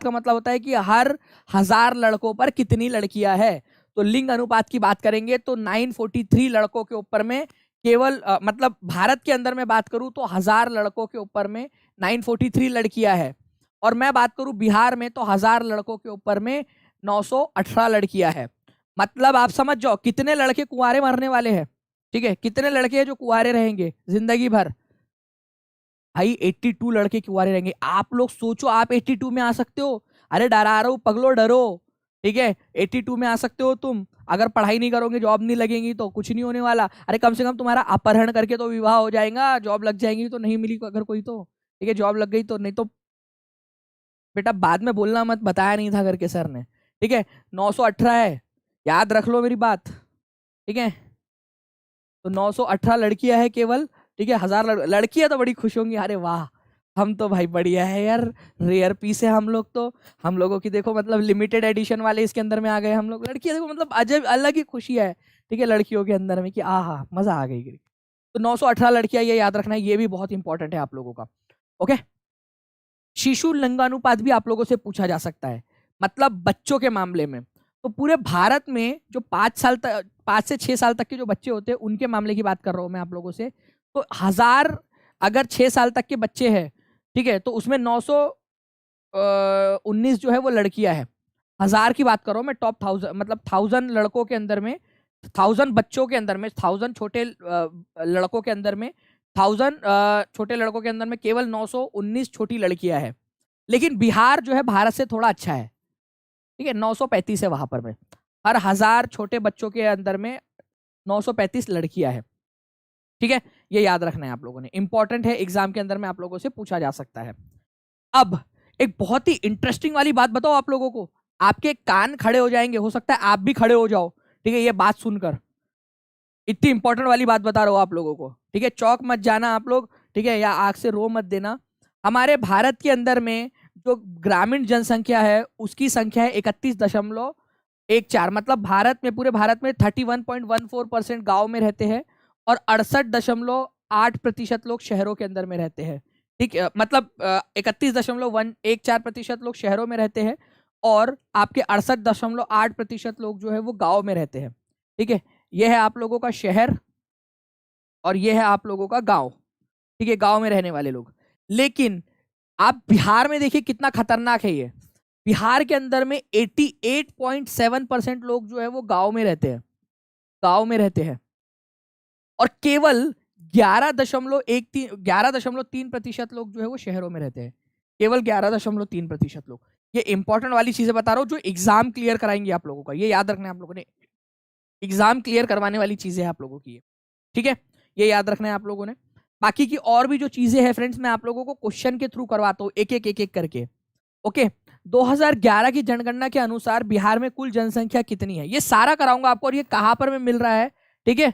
का मतलब होता है कि हर 1000 लड़कों पर कितनी लड़कियां है। तो लिंग अनुपात की बात करेंगे तो 943 लड़कों के ऊपर में केवल मतलब भारत के अंदर में बात करूं तो 1000 लड़कों के ऊपर में 943 लड़कियां है, और मैं बात करूं बिहार में तो 1000 लड़कों के ऊपर में 918 लड़कियां है। मतलब आप समझ जाओ कितने लड़के कुंवारे मरने वाले हैं, ठीक है, कितने लड़के हैं जो कुंवारे रहेंगे जिंदगी भर। भाई 82 लड़के कुंवारे रहेंगे। आप लोग सोचो आप 82 में आ सकते हो? अरे डरा रहा हूं पगलो, डरो, ठीक है, 82 में आ सकते हो तुम। अगर पढ़ाई नहीं करोगे, जॉब नहीं लगेगी तो कुछ नहीं होने वाला। अरे कम से कम तुम्हारा अपहरण करके तो विवाह हो जाएगा, जॉब लग जाएगी, तो नहीं मिली अगर कोई तो, ठीक है, जॉब लग गई तो, नहीं तो बेटा बाद में बोलना मत बताया नहीं था करके सर ने, ठीक है। 918 है, याद रख लो मेरी बात, ठीक है। तो 918 लड़कियां है केवल, ठीक है, 1000 लड़कियां तो बड़ी खुश होंगी, अरे वाह हम तो भाई बढ़िया है यार, रेयर पीस है हम लोग तो, हम लोगों की देखो मतलब लिमिटेड एडिशन वाले इसके अंदर में आ गए हम लोग। लड़कियां देखो मतलब अजब अलग ही खुशी है, ठीक है, लड़कियों के अंदर में कि आहा मजा आ गई। तो 918 लड़कियां, ये याद रखना है, ये भी बहुत इंपॉर्टेंट है आप लोगों का, ओके। शिशु लिंगानुपात भी आप लोगों से पूछा जा सकता है, मतलब बच्चों के मामले में। तो पूरे भारत में जो 5 से 6 साल तक के जो बच्चे होते हैं उनके मामले की बात कर रहा हूं मैं आप लोगों से। तो 1000 अगर 6 साल तक के बच्चे हैं, ठीक है, तो उसमें 919 जो है वो लड़कियां हैं। 1000 की बात कर रहा हूं मैं, टॉप 1000 मतलब 1000 लड़कों के अंदर में, 1000 बच्चों के अंदर में, 1000 छोटे लड़कों के अंदर में, 1000 छोटे लड़कों के अंदर में केवल 919 छोटी लड़कियां हैं। लेकिन बिहार जो है भारत से थोड़ा अच्छा है, ठीक है, 935 है वहां पर में, हर 1000 छोटे बच्चों के अंदर में 935 लड़कियां हैं, ठीक है, ये याद रखना है आप लोगों ने, इंपॉर्टेंट है, एग्जाम के अंदर में आप लोगों से पूछा जा सकता है। अब एक बहुत ही इंटरेस्टिंग वाली बात बताओ आप लोगों को, आपके कान खड़े हो जाएंगे, हो सकता है आप भी खड़े हो जाओ, ठीक है, ये बात सुनकर, इतनी इंपॉर्टेंट वाली बात बता रहा हूं आप लोगों को, ठीक है, चौक मत जाना आप लोग, ठीक है, या आग से रो मत देना। हमारे भारत के अंदर में जो ग्रामीण जनसंख्या है उसकी संख्या है 31.14, मतलब भारत में, पूरे भारत में 31.14% गाँव में रहते हैं और 68.8% लोग शहरों के अंदर में रहते हैं, ठीक है, मतलब 31.114% लोग शहरों में रहते हैं और आपके 68.8% लोग जो है वो गाँव में रहते हैं, ठीक है। यह है आप लोगों का शहर और यह है आप लोगों का गांव, ठीक है, गांव में रहने वाले लोग। लेकिन आप बिहार में देखिए कितना खतरनाक है ये, बिहार के अंदर में 88.7% लोग जो है वो गांव में रहते हैं, गांव में रहते हैं, और केवल 11.3% लोग जो है वो शहरों में रहते हैं, केवल 11.3% लोग। ये इंपॉर्टेंट वाली चीजें बता रहा हूं जो एग्जाम क्लियर कराएंगे आप लोगों का, ये याद रखना है आप लोगों ने, एग्जाम क्लियर करवाने वाली चीजें हैं आप लोगों की, ठीक है, ये याद रखना है आप लोगों ने। बाकी की और भी जो चीजें हैं फ्रेंड्स मैं आप लोगों को क्वेश्चन के थ्रू करवाता हूँ एक एक करके, ओके। 2011 की जनगणना के अनुसार बिहार में कुल जनसंख्या कितनी है, ये सारा कराऊंगा आपको, और ये कहां पर में मिल रहा है, ठीक है,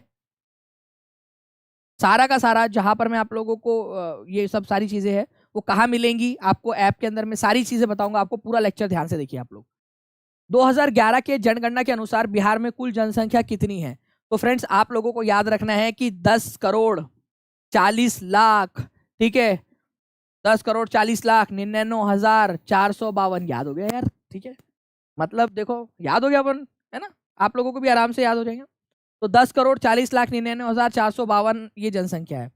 सारा का सारा जहां पर मैं आप लोगों को ये सब सारी चीजें हैं वो कहाँ मिलेंगी आपको, ऐप के अंदर में सारी चीजें बताऊंगा आपको, पूरा लेक्चर ध्यान से देखिए आप लोग। 2011 के जनगणना के अनुसार बिहार में कुल जनसंख्या कितनी है? तो फ्रेंड्स आप लोगों को याद रखना है कि 10 करोड़ 40 लाख, ठीक है, 10 करोड़ 40 लाख 99,452, याद हो गया यार, ठीक है, मतलब देखो याद हो गया अपन, है ना, आप लोगों को भी आराम से याद हो जाएगा। तो 10 करोड़ 40 लाख 99,452 ये जनसंख्या है।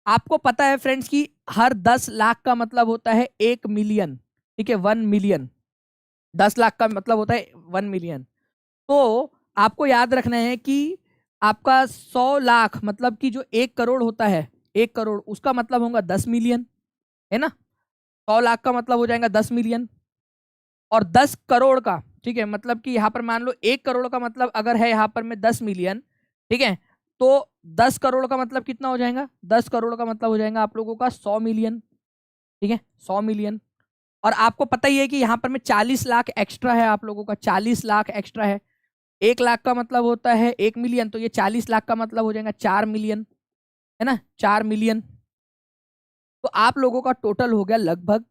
आपको पता है फ्रेंड्स कि हर 10 लाख का मतलब होता है 1 मिलियन, ठीक है, 1 मिलियन। 10 लाख का मतलब होता है 1 मिलियन। तो आपको याद रखना है कि आपका 100 लाख मतलब कि जो 1 करोड़ होता है, 1 करोड़ उसका मतलब होगा 10 मिलियन, है ना। 100 लाख का मतलब हो जाएगा 10 मिलियन, और 10 करोड़ का, ठीक है, मतलब कि यहाँ पर मान लो 1 करोड़ का मतलब अगर है यहाँ पर में 10 मिलियन, ठीक है, तो 10 करोड़ का मतलब कितना हो जाएगा, 10 करोड़ का मतलब हो जाएगा आप लोगों का 100 मिलियन, ठीक है, 100 मिलियन। और आपको पता ही है कि यहाँ पर में 40 लाख एक्स्ट्रा है आप लोगों का, 40 लाख एक्स्ट्रा है। 1 लाख का मतलब होता है 1 मिलियन, तो ये 40 लाख का मतलब हो जाएगा 4 मिलियन, है ना, 4 मिलियन। तो आप लोगों का टोटल हो गया लगभग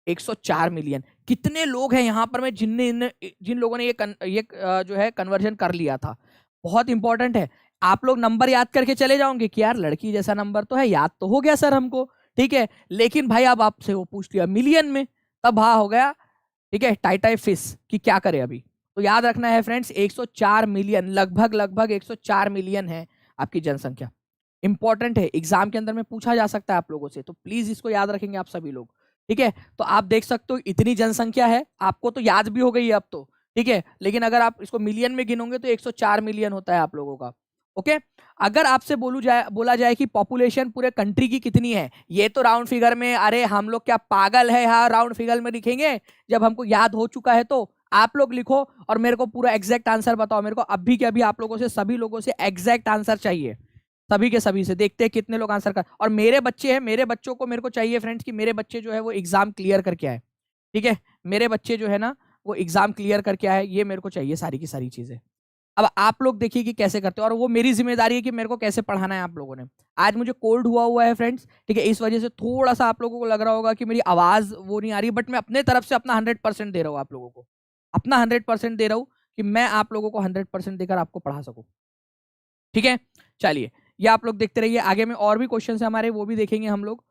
104 मिलियन। कितने लोग हैं यहाँ पर में जिन लोगों ने जो है कन्वर्जन कर लिया था। बहुत इंपॉर्टेंट है। आप लोग नंबर याद करके चले जाओगे कि यार लड़की जैसा नंबर तो है, याद तो हो गया सर हमको, ठीक है, लेकिन भाई अब आपसे वो पूछ लिया मिलियन में, तब हाँ हो गया, ठीक है, टाई फिश कि क्या करे अभी। तो याद रखना है फ्रेंड्स, 104 मिलियन, लगभग लगभग 104 मिलियन है आपकी जनसंख्या। इंपॉर्टेंट है, एग्जाम के अंदर में पूछा जा सकता है आप लोगों से, तो प्लीज इसको याद रखेंगे आप सभी लोग, ठीक है। तो आप देख सकते हो इतनी जनसंख्या है, आपको तो याद भी हो गई है अब तो, ठीक है, लेकिन अगर आप इसको मिलियन में गिनोगे तो 104 मिलियन होता है आप लोगों का। ओके, अगर आपसे बोला जाए कि पॉपुलेशन पूरे कंट्री की कितनी है, ये तो राउंड फिगर में, अरे हम लोग क्या पागल है, हाँ राउंड फिगर में लिखेंगे, जब हमको याद हो चुका है तो आप लोग लिखो और मेरे को पूरा एग्जैक्ट आंसर बताओ। मेरे को अभी के अभी आप लोगों से, सभी लोगों से एग्जैक्ट आंसर चाहिए, सभी के सभी से। देखते हैं कितने लोग आंसर कर, और मेरे बच्चे हैं, मेरे बच्चों को मेरे को चाहिए फ्रेंड्स कि मेरे बच्चे जो है वो एग्जाम क्लियर करके आए, ठीक है, मेरे बच्चे जो है ना वो एग्जाम क्लियर करके आए, ये मेरे को चाहिए सारी की सारी चीजें। अब आप लोग देखिए कि कैसे करते हो, और वो मेरी जिम्मेदारी है कि मेरे को कैसे पढ़ाना है आप लोगों ने। आज मुझे कोल्ड हुआ है फ्रेंड्स, ठीक है, इस वजह से थोड़ा सा आप लोगों को लग रहा होगा कि मेरी आवाज वो नहीं आ रही, बट मैं अपने तरफ से अपना 100% दे रहा हूँ आप लोगों को, अपना 100% दे रहा हूँ कि मैं आप लोगों को 100% देकर आपको पढ़ा सकूं, ठीक है। चलिए, ये आप लोग देखते रहिए, आगे में और भी क्वेश्चन है हमारे, वो भी देखेंगे हम लोग।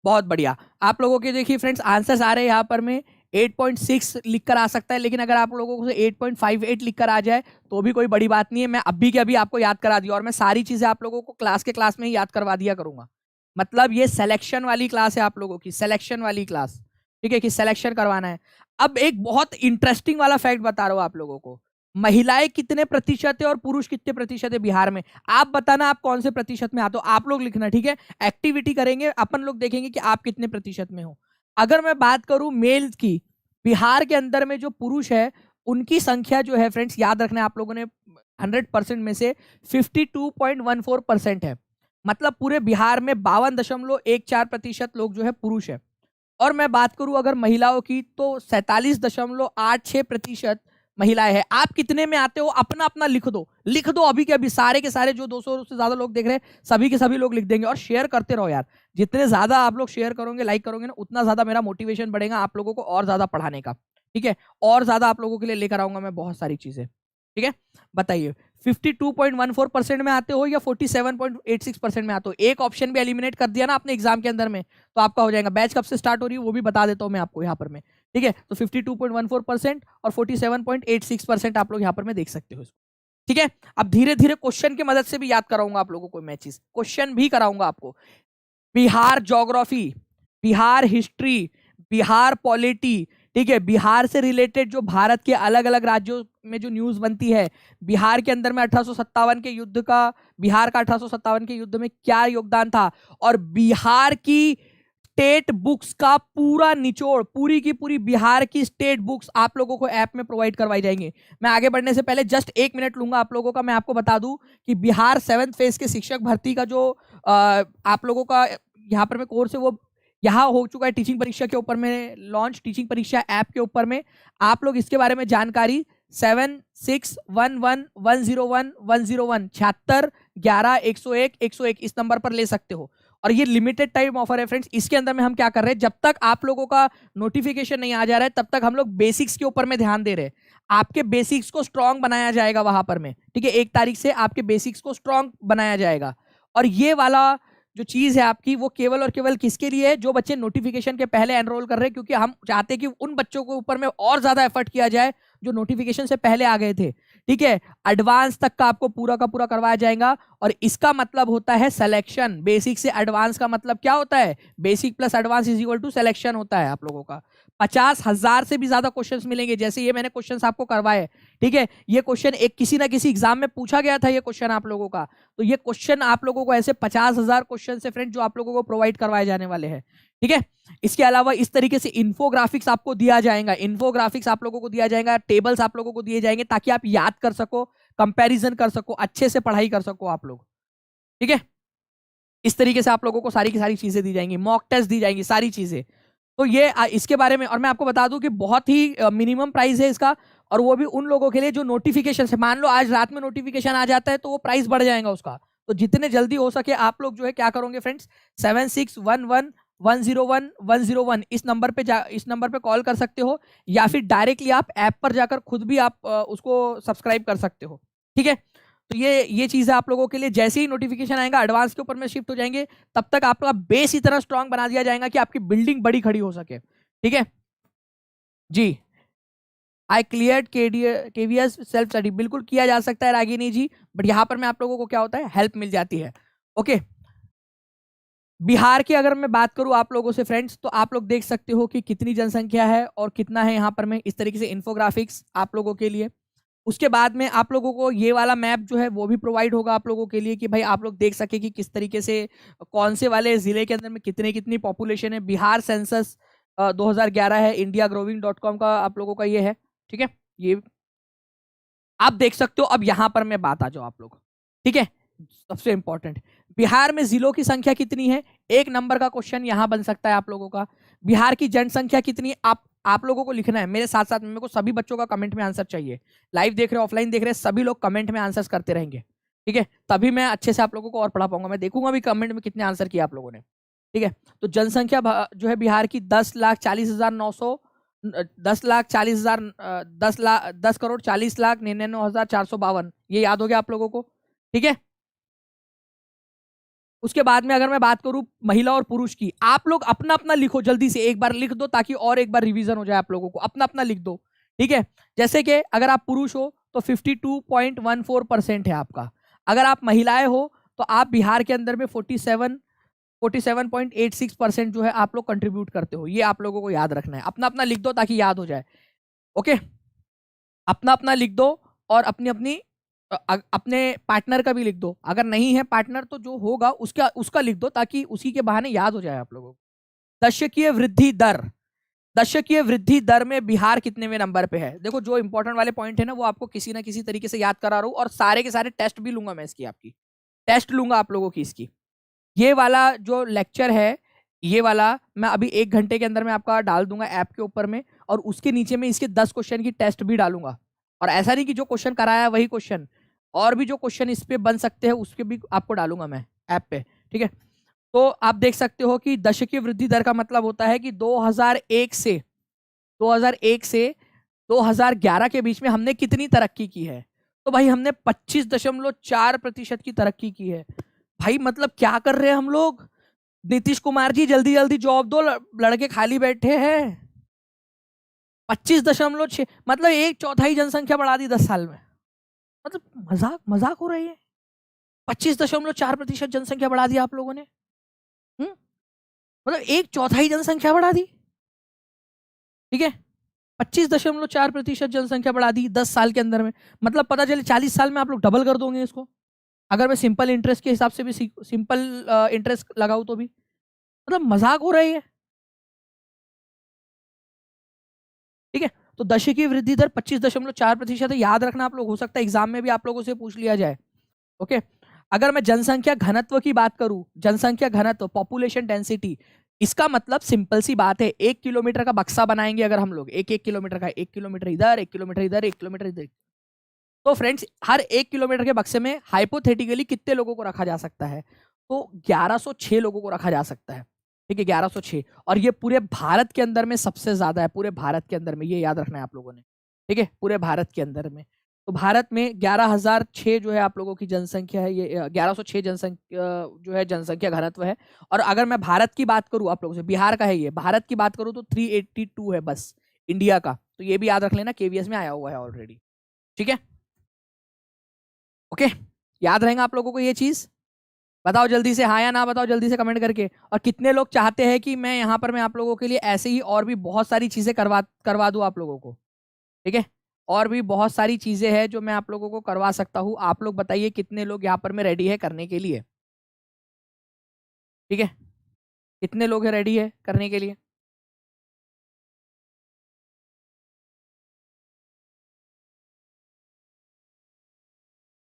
बहुत बढ़िया। आप लोगों के देखिए फ्रेंड्स आंसर्स आ रहे हैं यहाँ पर में 8.6 लिख कर आ सकता है, लेकिन अगर आप लोगों को 8.58 लिख कर आ जाए तो भी कोई बड़ी बात नहीं है। मैं अभी के अभी आपको याद करा दिया, और मैं सारी चीजें आप लोगों को क्लास में ही याद करवा दिया करूंगा। मतलब ये सिलेक्शन वाली क्लास है आप लोगों की, सिलेक्शन वाली क्लास, ठीक है, कि सिलेक्शन करवाना है। अब एक बहुत इंटरेस्टिंग वाला फैक्ट बता रहा हूँ आप लोगों को, महिलाएं कितने प्रतिशत है और पुरुष कितने प्रतिशत है बिहार में। आप बताना आप कौन से प्रतिशत में आते हो, आप लोग लिखना, ठीक है। एक्टिविटी करेंगे अपन लोग, देखेंगे कि आप कितने प्रतिशत में हो। अगर मैं बात करूं मेल्स की, बिहार के अंदर में जो पुरुष है उनकी संख्या जो है फ्रेंड्स, याद रखना आप लोगों ने, 100% में से 52.14% है। मतलब पूरे बिहार में 52.14% लोग जो है पुरुष है। और मैं बात करूं अगर महिलाओं की, तो 47.86% महिलाएं हैं। आप कितने में आते हो अपना अपना लिख दो, लिख दो अभी के अभी, सारे के सारे जो 200 से ज्यादा लोग देख रहे हैं सभी के सभी लोग लिख देंगे। और शेयर करते रहो यार, जितने ज्यादा आप लोग शेयर करोगे, लाइक करोगे ना, उतना ज्यादा मेरा मोटिवेशन बढ़ेगा आप लोगों को और ज्यादा पढ़ाने का, ठीक है। और ज्यादा आप लोगों के लिए लेकर आऊंगा मैं बहुत सारी चीजें, ठीक है। बताइए 52.14% में आते हो या 47.86% में आते हो। एक ऑप्शन भी एलिमिनेट कर दिया ना आपने एग्जाम के अंदर में, तो आपका हो जाएगा। बैच कब से स्टार्ट हो रही है वो भी बता देता हूं मैं आपको यहाँ पर में, ठीक है। तो 52.14% और 47.86% आप लोग यहाँ पर में देख सकते हो, ठीक है। अब धीरे धीरे क्वेश्चन की मदद से भी याद कराऊंगा आप लोगों को, मैं चीज क्वेश्चन भी कराऊंगा आपको। Bihar geography, Bihar history, Bihar polity, ठीक है, बिहार से रिलेटेड जो भारत के अलग अलग राज्यों में जो न्यूज बनती है, बिहार के अंदर में 1857 के युद्ध का, बिहार का 1857 के युद्ध में क्या योगदान था, और बिहार की स्टेट बुक्स का पूरा निचोड़, पूरी की पूरी बिहार की स्टेट बुक्स आप लोगों को ऐप में प्रोवाइड करवाई जाएंगी। मैं आगे बढ़ने से पहले जस्ट 1 मिनट लूंगा आप लोगों का। मैं आपको बता दूं कि बिहार 7th फेज के शिक्षक भर्ती का जो आप लोगों का यहाँ पर में कोर्स है, वो यहाँ हो चुका है टीचिंग परीक्षा के ऊपर में लॉन्च, टीचिंग परीक्षा ऐप के ऊपर में। आप लोग इसके बारे में जानकारी 7611101101 7611 इस नंबर पर ले सकते हो। और ये लिमिटेड टाइम ऑफर है फ्रेंड्स। इसके अंदर में हम क्या कर रहे हैं, जब तक आप लोगों का नोटिफिकेशन नहीं आ जा रहा है तब तक हम लोग बेसिक्स के ऊपर में ध्यान दे रहे हैं। आपके बेसिक्स को स्ट्रांग बनाया जाएगा वहां पर में, ठीक है। 1 तारीख से आपके बेसिक्स को स्ट्रांग बनाया जाएगा। और ये वाला जो चीज है आपकी वो केवल और केवल किसके लिए है, जो बच्चे नोटिफिकेशन के पहले एनरोल कर रहे हैं, क्योंकि हम चाहते हैं कि उन बच्चों के ऊपर में और ज्यादा एफर्ट किया जाए जो नोटिफिकेशन से पहले आ गए थे। ठीक है, एडवांस तक का आपको पूरा का पूरा करवाया जाएगा और इसका मतलब होता है सिलेक्शन। बेसिक से एडवांस का मतलब क्या होता है, basic plus advance is equal to selection होता है आप लोगों का। 50,000 से भी ज्यादा क्वेश्चंस मिलेंगे, जैसे ये मैंने क्वेश्चंस आपको करवाए। ठीक है, ये क्वेश्चन एक किसी ना किसी एग्जाम में पूछा गया था ये क्वेश्चन आप लोगों का, तो ये क्वेश्चन आप लोगों को ऐसे 50,000 क्वेश्चन से फ्रेंड जो आप लोगों को प्रोवाइड करवाए जाने वाले हैं। ठीक है, इसके अलावा इस तरीके से इन्फोग्राफिक्स आपको दिया जाएगा, इन्फोग्राफिक्स आप लोगों को दिया जाएगा, टेबल्स आप लोगों को दिए जाएंगे ताकि आप याद कर सको, कंपैरिजन कर सको, अच्छे से पढ़ाई कर सको आप लोग। ठीक है, इस तरीके से आप लोगों को सारी की सारी चीजें दी जाएंगी, मॉक टेस्ट दी जाएंगी, सारी चीजें। तो ये इसके बारे में, और मैं आपको बता दूं कि बहुत ही मिनिमम प्राइस है इसका, और वो भी उन लोगों के लिए जो नोटिफिकेशन से, मान लो आज रात में नोटिफिकेशन आ जाता है तो वो प्राइस बढ़ जाएगा उसका। तो जितने जल्दी हो सके आप लोग जो है क्या करोगे फ्रेंड्स, 7611101101 इस नंबर पे कॉल कर सकते हो, या फिर डायरेक्टली आप ऐप पर जाकर खुद भी आप उसको सब्सक्राइब कर सकते हो। ठीक है, तो ये चीज है आप लोगों के लिए। जैसे ही नोटिफिकेशन आएगा एडवांस के ऊपर में शिफ्ट हो जाएंगे, तब तक आपका बेस इतना स्ट्रांग बना दिया जाएगा कि आपकी बिल्डिंग बड़ी खड़ी हो सके। ठीक है जी, I clear KVS self study, बिल्कुल किया जा सकता है रागिनी जी, बट यहां पर मैं आप लोगों को क्या होता है, हेल्प मिल जाती है। ओके, बिहार की अगर मैं बात करूं आप लोगों से फ्रेंड्स, तो आप लोग देख सकते हो कि कितनी जनसंख्या है और कितना है यहाँ पर मैं इस तरीके से इन्फोग्राफिक्स आप लोगों के लिए। उसके बाद में आप लोगों को ये वाला मैप जो है वो भी प्रोवाइड होगा आप लोगों के लिए कि भाई आप लोग देख सके कि किस तरीके से कौन से वाले जिले के अंदर में कितनी पॉपुलेशन है। बिहार सेंसस 2011 है, indiagrowing.com का आप लोगों का ये है। ठीक है, ये आप देख सकते हो। अब यहां पर मैं बात आ जाओ आप लोग, ठीक है, सबसे इंपॉर्टेंट, बिहार में जिलों की संख्या कितनी है, एक नंबर का क्वेश्चन यहां बन सकता है आप लोगों का। बिहार की जनसंख्या कितनी है, आप लोगों को लिखना है मेरे साथ साथ में, मेरे को सभी बच्चों का कमेंट में आंसर चाहिए। लाइव देख रहे, ऑफलाइन देख रहे, सभी लोग कमेंट में आंसर्स करते रहेंगे। ठीक है, तभी मैं अच्छे से आप लोगों को और पढ़ा पाऊंगा। मैं देखूंगा भी कमेंट में कितने आंसर किए आप लोगों ने। ठीक है, तो जनसंख्या जो है बिहार की 10,40,900 10,40,99,452, ये याद हो गया आप लोगों को। ठीक है, उसके बाद में अगर मैं बात करूं महिला और पुरुष की, आप लोग अपना अपना लिखो, जल्दी से एक बार लिख दो ताकि और एक बार रिवीजन हो जाए आप लोगों को, अपना अपना लिख दो। ठीक है, जैसे कि अगर आप पुरुष हो तो 52.14% है आपका, अगर आप महिलाएं हो तो आप बिहार के अंदर में 47.86% जो है आप लोग कंट्रीब्यूट करते हो। ये आप लोगों को याद रखना है, अपना अपना लिख दो ताकि याद हो जाए। ओके, अपना अपना लिख दो और अपनी अपनी अपने पार्टनर का भी लिख दो, अगर नहीं है पार्टनर तो जो होगा उसका लिख दो ताकि उसी के बहाने याद हो जाए आप लोगों को। दशकीय वृद्धि दर, दशकीय वृद्धि दर में बिहार कितनेवें नंबर पे है। देखो जो इंपॉर्टेंट वाले पॉइंट है ना वो आपको किसी ना किसी तरीके से याद करा रहा हूं, और सारे के सारे टेस्ट भी लूंगा मैं इसकी, आपकी टेस्ट लूंगा आप लोगों की इसकी। ये वाला जो लेक्चर है, ये वाला मैं अभी 1 घंटे के अंदर में आपका डाल दूंगा ऐप के ऊपर में, और उसके नीचे में इसके 10 क्वेश्चन की टेस्ट भी डालूंगा। और ऐसा नहीं कि जो क्वेश्चन कराया है वही क्वेश्चन, और भी जो क्वेश्चन इस पे बन सकते हैं उसके भी आपको डालूंगा मैं ऐप पे। ठीक है, तो आप देख सकते हो कि दशकीय वृद्धि दर का मतलब होता है कि 2001 से 2011 के बीच में हमने कितनी तरक्की की है। तो भाई हमने 25.4% की तरक्की की है। भाई मतलब क्या कर रहे हैं हम लोग, नीतीश कुमार जी जल्दी जल्दी जॉब दो, लड़के खाली बैठे हैं। 25.6 मतलब 1/4 जनसंख्या बढ़ा दी 10 साल में, मतलब मजाक हो रही है। 25.4% जनसंख्या बढ़ा दी आप लोगों ने, मतलब 1/4 जनसंख्या बढ़ा दी। ठीक है, 25.4% जनसंख्या बढ़ा दी 10 साल के अंदर में, मतलब पता चले 40 साल में आप लोग डबल कर दोगे इसको। अगर मैं सिंपल इंटरेस्ट के हिसाब से भी सिंपल इंटरेस्ट लगाऊं तो भी, मतलब मजाक हो रही है। ठीक है, तो दशकीय वृद्धि दर 25.4% है, याद रखना आप लोग, हो सकता है एग्जाम में भी आप लोगों से पूछ लिया जाए। ओके, अगर मैं जनसंख्या घनत्व की बात करूं, जनसंख्या घनत्व पॉपुलेशन डेंसिटी, इसका मतलब सिंपल सी बात है, 1 किलोमीटर का बक्सा बनाएंगे अगर हम लोग, एक किलोमीटर का, 1 किलोमीटर इधर, 1 किलोमीटर इधर, 1 किलोमीटर इधर, तो फ्रेंड्स हर 1 किलोमीटर के बक्से में हाइपोथेटिकली कितने लोगों को रखा जा सकता है, तो 1106 लोगों को रखा जा सकता है। ठीक है, 1106, और ये पूरे भारत के अंदर में सबसे ज्यादा है, पूरे भारत के अंदर में, ये याद रखना है आप लोगों ने। ठीक है, पूरे भारत के अंदर में तो भारत में 11,006 जो है आप लोगों की जनसंख्या है, ये 1106 जनसंख्या जो है जनसंख्या घनत्व है। और अगर मैं भारत की बात करूं आप लोगों से, बिहार का है ये, भारत की बात करूं तो 382 है बस इंडिया का। तो ये भी याद रख लेना, केवीएस में आया हुआ है ऑलरेडी। ठीक है, ओके, याद रहेगा आप लोगों को ये चीज। बताओ जल्दी से, हाँ या ना बताओ जल्दी से कमेंट करके। और कितने लोग चाहते हैं कि मैं यहाँ पर मैं आप लोगों के लिए ऐसे ही और भी बहुत सारी चीजें करवा दूं आप लोगों को। ठीक है, और भी बहुत सारी चीजें हैं जो मैं आप लोगों को करवा सकता हूँ। आप लोग बताइए कितने लोग यहाँ पर मैं रेडी है करने के लिए। ठीक है, कितने लोग हैं रेडी है करने के लिए?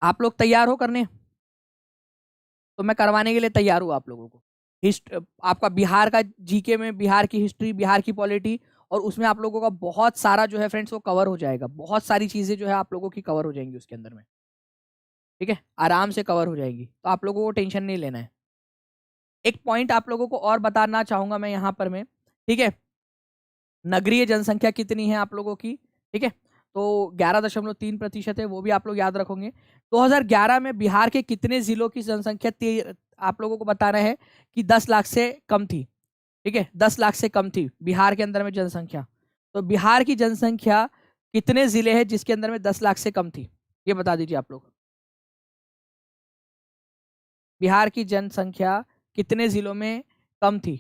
आप लोग तैयार हो करने? तो मैं करवाने के लिए तैयार हूँ आप लोगों को। आपका बिहार का जीके में बिहार की हिस्ट्री, बिहार की पॉलिटी, और उसमें आप लोगों का बहुत सारा जो है फ्रेंड्स वो कवर हो जाएगा। बहुत सारी चीजें जो है आप लोगों की कवर हो जाएंगी उसके अंदर में। ठीक है, आराम से कवर हो जाएगी, तो आप लोगों को टेंशन नहीं लेना है। एक पॉइंट आप लोगों को और बताना चाहूंगा मैं यहाँ पर मैं, ठीक है, नगरीय जनसंख्या कितनी है आप लोगों की? ठीक है, तो 11.3% है, वो भी आप लोग याद रखोगे। 2011 में बिहार के कितने जिलों की जनसंख्या आप लोगों को बताना है कि 10 लाख से कम थी। ठीक है, 10 लाख से कम थी बिहार के अंदर में जनसंख्या। तो बिहार की जनसंख्या कितने जिले हैं जिसके अंदर में 10 लाख से कम थी, ये बता दीजिए आप लोग। बिहार की जनसंख्या कितने जिलों में कम थी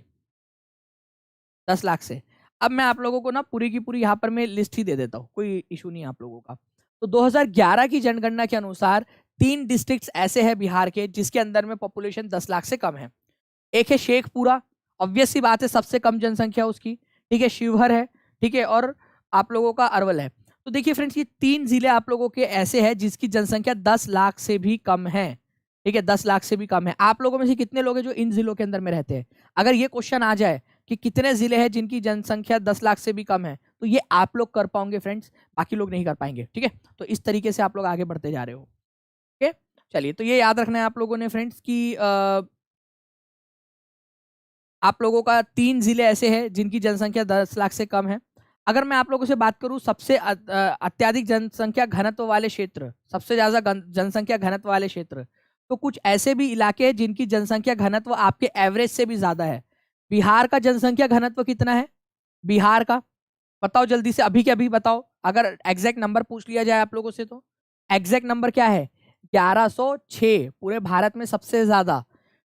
10 लाख से? अब मैं आप लोगों को ना पूरी की पूरी यहाँ पर मैं लिस्ट ही दे देता हूँ, कोई इशू नहीं है आप लोगों का। तो 2011 की जनगणना के अनुसार 3 डिस्ट्रिक्ट्स ऐसे हैं बिहार के जिसके अंदर में पॉपुलेशन 10 लाख से कम है। एक है शेखपुरा, ऑब्वियस सी बात है सबसे कम जनसंख्या उसकी। ठीक है, शिवहर है, ठीक है, और आप लोगों का अरवल है। तो देखिए फ्रेंड्स, ये 3 जिले आप लोगों के ऐसे हैं जिसकी जनसंख्या 10 लाख से भी कम है। ठीक है, 10 लाख से भी कम है। आप लोगों में से कितने लोग हैं जो इन जिलों के अंदर में रहते हैं? अगर ये क्वेश्चन आ जाए कि कितने जिले हैं जिनकी जनसंख्या 10 लाख से भी कम है, तो ये आप लोग कर पाओगे फ्रेंड्स, बाकी लोग नहीं कर पाएंगे। ठीक है, तो इस तरीके से आप लोग आगे बढ़ते जा रहे हो। ठीक है, चलिए, तो ये याद रखना है आप लोगों ने फ्रेंड्स कि आप लोगों का 3 जिले ऐसे हैं जिनकी जनसंख्या 10 लाख से कम है। अगर मैं आप लोगों से बात करूं सबसे अत्यधिक जनसंख्या घनत्व वाले क्षेत्र, सबसे ज्यादा जनसंख्या घनत्व वाले क्षेत्र, तो कुछ ऐसे भी इलाके हैं जिनकी जनसंख्या घनत्व आपके एवरेज से भी ज्यादा है। बिहार का जनसंख्या घनत्व कितना है बिहार का? बताओ जल्दी से, अभी के अभी बताओ। अगर एग्जैक्ट नंबर पूछ लिया जाए आप लोगों से तो एग्जैक्ट नंबर क्या है? 1106, पूरे भारत में सबसे ज्यादा।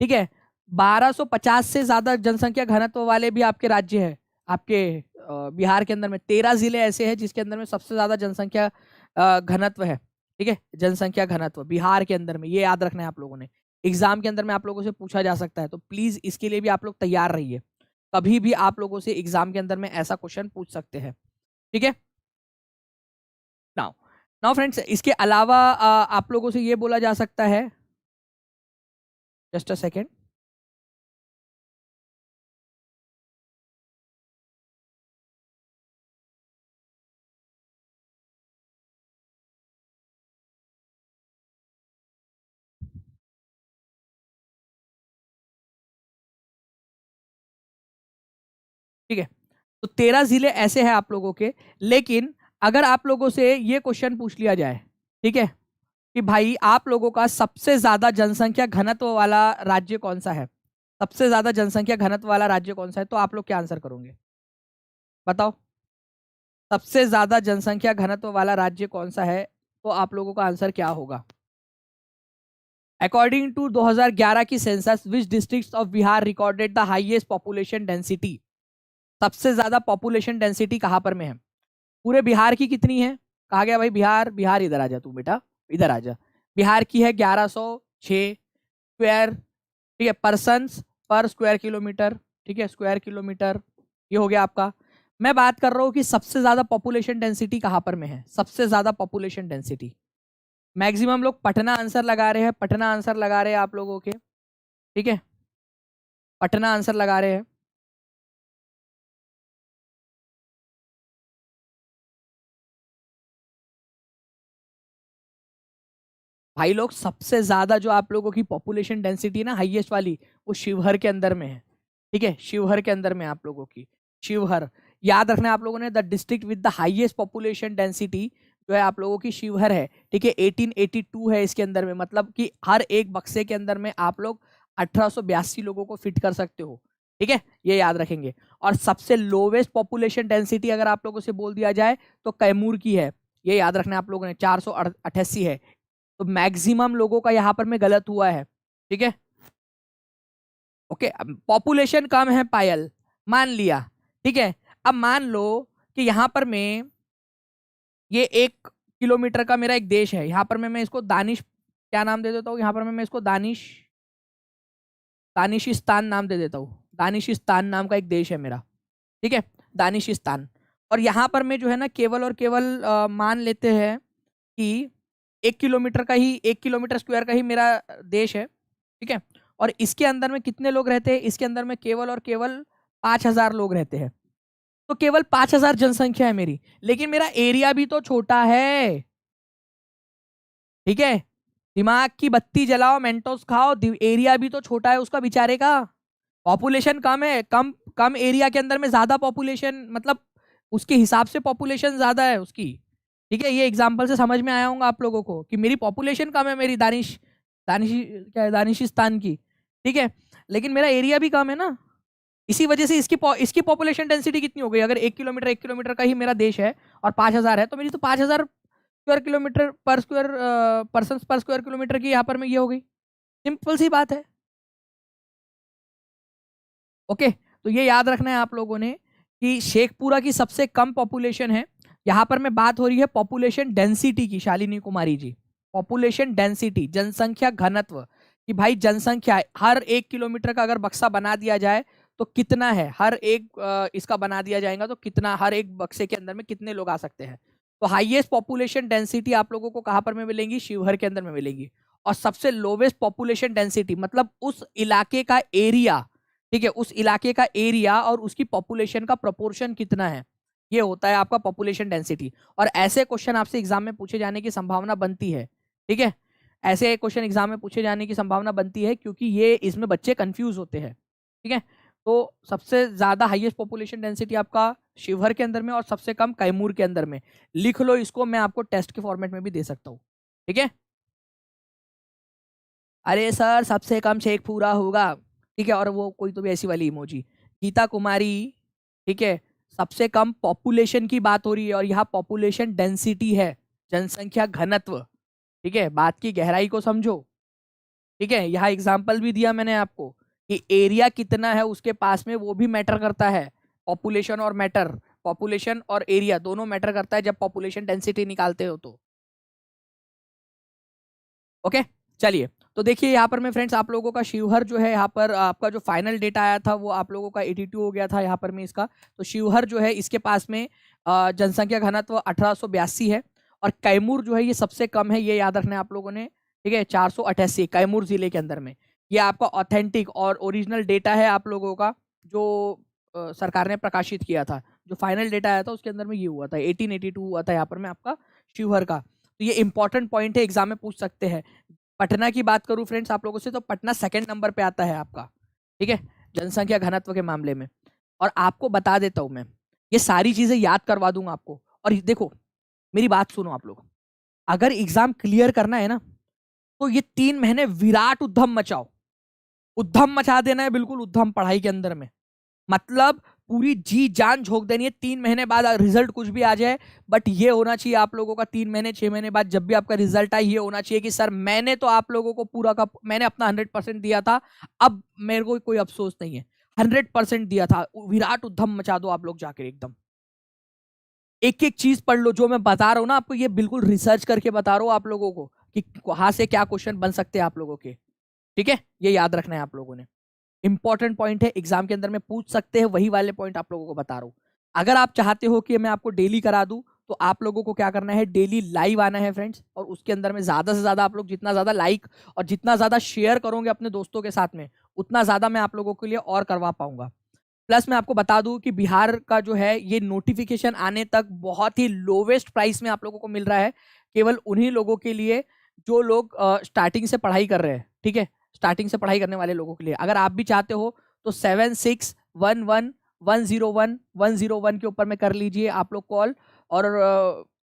ठीक है, 1250 से ज्यादा जनसंख्या घनत्व वाले भी आपके राज्य है। आपके बिहार के अंदर में 13 जिले ऐसे हैं जिसके अंदर में सबसे ज्यादा जनसंख्या घनत्व है। ठीक है, जनसंख्या घनत्व बिहार के अंदर में, ये याद रखना है आप लोगों ने। एग्जाम के अंदर में आप लोगों से पूछा जा सकता है, तो प्लीज इसके लिए भी आप लोग तैयार रहिए। कभी भी आप लोगों से एग्जाम के अंदर में ऐसा क्वेश्चन पूछ सकते हैं। ठीक है, नाउ नाउ फ्रेंड्स, इसके अलावा आप लोगों से ये बोला जा सकता है, जस्ट अ सेकेंड। ठीक है, तो 13 जिले ऐसे हैं आप लोगों के। लेकिन अगर आप लोगों से ये क्वेश्चन पूछ लिया जाए, ठीक है, कि भाई आप लोगों का सबसे ज्यादा जनसंख्या घनत्व वाला राज्य कौन सा है, सबसे ज्यादा जनसंख्या घनत्व वाला राज्य कौन सा है, तो आप लोग क्या आंसर करोगे? बताओ, सबसे ज्यादा जनसंख्या घनत्व वाला राज्य कौन सा है, तो आप लोगों का आंसर क्या होगा? अकॉर्डिंग टू 2011 की census, which districts of Bihar recorded the highest population density? सबसे ज्यादा पॉपुलेशन डेंसिटी कहां पर में है? पूरे बिहार की कितनी है? कहा गया भाई बिहार, बिहार इधर आ जा तू बेटा, इधर आ जा। बिहार की है 1106 स्क्वायर, ठीक है, पर्सन पर स्क्वायर किलोमीटर। ठीक है, स्क्वायर किलोमीटर, ये हो गया आपका। मैं बात कर रहा हूँ कि सबसे ज्यादा पॉपुलेशन डेंसिटी कहां पर में है, सबसे ज्यादा पॉपुलेशन डेंसिटी। मैक्सिमम लोग पटना आंसर लगा रहे हैं, पटना आंसर लगा रहे हैं आप लोगों के। ठीक है, पटना आंसर लगा रहे हैं। भाई लोग, सबसे ज्यादा जो आप लोगों की पॉपुलेशन डेंसिटी ना हाईएस्ट वाली, वो शिवहर के अंदर में है। ठीक है, शिवहर के अंदर में आप लोगों की, शिवहर। याद रखना है आप लोगों ने, the district with the highest population density जो है आप लोगों की शिवहर है, ठीक है, 1882 है इसके अंदर में, मतलब कि हर एक बक्से के अंदर में आप लोग 1882 लोगों को फिट कर सकते हो, ठीक है, ये याद रखेंगे। और सबसे लोवेस्ट पॉपुलेशन डेंसिटी अगर आप लोगों से बोल दिया जाए तो कैमूर की है, ये याद रखना आप लोगों ने, 488 है। तो मैक्सिमम लोगों का यहाँ पर में गलत हुआ है, ठीक है, ओके। पॉपुलेशन कम है पायल, मान लिया, ठीक है। अब मान लो कि यहाँ पर मैं, ये 1 किलोमीटर का मेरा एक देश है, यहाँ पर मैं इसको दानिश, क्या नाम दे देता हूँ, यहाँ पर मैं इसको दानिशिस्तान नाम दे देता हूँ। दानिशिस्तान नाम का एक देश है मेरा, ठीक है, दानिशिस्तान। और यहाँ पर मैं जो है ना केवल और केवल मान लेते हैं कि 1 किलोमीटर का ही, 1 किलोमीटर स्क्वायर का ही मेरा देश है, ठीक है। और इसके अंदर में कितने लोग रहते हैं, इसके अंदर में केवल और केवल 5,000 लोग रहते हैं। तो केवल 5,000 जनसंख्या है मेरी, लेकिन मेरा एरिया भी तो छोटा है, ठीक है। दिमाग की बत्ती जलाओ, मेंटोस खाओ, एरिया भी तो छोटा है उसका बेचारे का। पॉपुलेशन कम है, कम कम एरिया के अंदर में ज्यादा पॉपुलेशन, मतलब उसके हिसाब से पॉपुलेशन ज्यादा है उसकी, ठीक है। ये एग्जांपल से समझ में आया होगा आप लोगों को कि मेरी पॉपुलेशन कम है, मेरी दानिश क्या है, दानिशिस्तान की, ठीक है, लेकिन मेरा एरिया भी कम है ना। इसी वजह से इसकी पॉपुलेशन डेंसिटी कितनी हो गई, अगर 1 किलोमीटर का ही मेरा देश है और 5,000 है, तो मेरी तो 5,000 स्क्वायर किलोमीटर पर स्क्वायर पर्सन पर स्क्वायर किलोमीटर की यहाँ पर में ये हो गई, सिंपल सी बात है, ओके। तो ये याद रखना है आप लोगों ने कि शेखपुरा की सबसे कम पॉपुलेशन है। यहाँ पर में बात हो रही है पॉपुलेशन डेंसिटी की, शालिनी कुमारी जी, पॉपुलेशन डेंसिटी, जनसंख्या घनत्व, कि भाई जनसंख्या हर 1 किलोमीटर का अगर बक्सा बना दिया जाए तो कितना है, हर एक इसका बना दिया जाएगा तो कितना, हर एक बक्से के अंदर में कितने लोग आ सकते हैं। तो हाईएस्ट पॉपुलेशन डेंसिटी आप लोगों को कहां पर में मिलेंगी, शिवहर के अंदर में मिलेगी। और सबसे लोवेस्ट पॉपुलेशन डेंसिटी मतलब उस इलाके का एरिया, ठीक है, उस इलाके का एरिया और उसकी पॉपुलेशन का प्रोपोर्शन कितना है, ये होता है आपका पॉपुलेशन डेंसिटी। और ऐसे क्वेश्चन आपसे एग्जाम में पूछे जाने की संभावना बनती है, ठीक है, ऐसे क्वेश्चन एग्जाम में पूछे जाने की संभावना बनती है, क्योंकि ये इसमें बच्चे कंफ्यूज होते हैं, ठीक है। तो सबसे ज्यादा हाईएस्ट पॉपुलेशन डेंसिटी आपका शिवहर के अंदर में और सबसे कम कैमूर के अंदर में। लिख लो इसको, मैं आपको टेस्ट के फॉर्मेट में भी दे सकता हूँ, ठीक है। अरे सर सबसे कम शेखपुरा होगा, ठीक है, और वो कोई तो भी ऐसी वाली इमोजी, गीता कुमारी, ठीक है। सबसे कम पॉपुलेशन की बात हो रही है और यहाँ पॉपुलेशन डेंसिटी है, जनसंख्या घनत्व, ठीक है, बात की गहराई को समझो, ठीक है। यहाँ एग्जाम्पल भी दिया मैंने आपको कि एरिया कितना है उसके पास में, वो भी मैटर करता है। पॉपुलेशन और मैटर, पॉपुलेशन और एरिया दोनों मैटर करता है जब पॉपुलेशन डेंसिटी निकालते हो तो, ओके। चलिए, तो देखिए यहाँ पर मैं फ्रेंड्स आप लोगों का शिवहर जो है, यहाँ पर आपका जो फाइनल डेटा आया था वो आप लोगों का 82 हो गया था यहाँ पर में इसका। तो शिवहर जो है इसके पास में जनसंख्या घनत्व 1882 है। और कैमूर जो है ये सबसे कम है, ये याद रखना है आप लोगों ने, ठीक है, 488 कैमूर जिले के अंदर में। ये आपका ऑथेंटिक और ओरिजिनल डेटा है आप लोगों का, जो सरकार ने प्रकाशित किया था। जो फाइनल डेटा आया था उसके अंदर में ये हुआ था, 1882 हुआ था यहाँ पर में आपका शिवहर का। तो ये इंपॉर्टेंट पॉइंट है, एग्जाम में पूछ सकते हैं। पटना की बात करूं फ्रेंड्स आप लोगों से, तो पटना सेकंड नंबर पे आता है आपका, ठीक है, जनसंख्या घनत्व के मामले में। और आपको बता देता हूं मैं, ये सारी चीजें याद करवा दूंगा आपको। और देखो मेरी बात सुनो आप लोग, अगर एग्जाम क्लियर करना है ना तो ये 3 महीने विराट उद्यम मचाओ, उद्यम मचा देना है, बिल्कुल उद्यम पढ़ाई के अंदर में, मतलब पूरी जी जान झोंक देनी है। 3 महीने बाद रिजल्ट कुछ भी आ जाए, बट ये होना चाहिए आप लोगों का 3 महीने 6 महीने बाद जब भी आपका रिजल्ट आए, ये होना चाहिए कि सर मैंने तो आप लोगों को पूरा का मैंने अपना 100% दिया था, अब मेरे को कोई अफसोस नहीं है, 100% दिया था। विराट उद्यम मचा दो आप लोग जाकर एकदम, एक एक चीज पढ़ लो जो मैं बता रहा हूँ ना आपको, ये बिल्कुल रिसर्च करके बता रहा हूँ आप लोगों को कि कहाँ से क्या क्वेश्चन बन सकते हैं आप लोगों के, ठीक है। ये याद रखना है आप लोगों ने, इंपॉर्टेंट पॉइंट है, एग्जाम के अंदर में पूछ सकते हैं, वही वाले पॉइंट आप लोगों को बता रहा हूं। अगर आप चाहते हो कि मैं आपको डेली करा दूं तो आप लोगों को क्या करना है, डेली लाइव आना है फ्रेंड्स। और उसके अंदर में ज्यादा से ज्यादा आप लोग जितना ज्यादा लाइक और जितना ज्यादा शेयर करोगे अपने दोस्तों के साथ में, उतना ज्यादा मैं आप लोगों के लिए और करवा पाऊंगा। प्लस मैं आपको बता दूं कि बिहार का जो है ये नोटिफिकेशन आने तक बहुत ही लोवेस्ट प्राइस में आप लोगों को मिल रहा है, केवल उन्हीं लोगों के लिए जो लोग स्टार्टिंग से पढ़ाई कर रहे हैं, ठीक है, स्टार्टिंग से पढ़ाई करने वाले लोगों के लिए। अगर आप भी चाहते हो तो 7611101101 के ऊपर में कर लीजिए आप लोग कॉल, और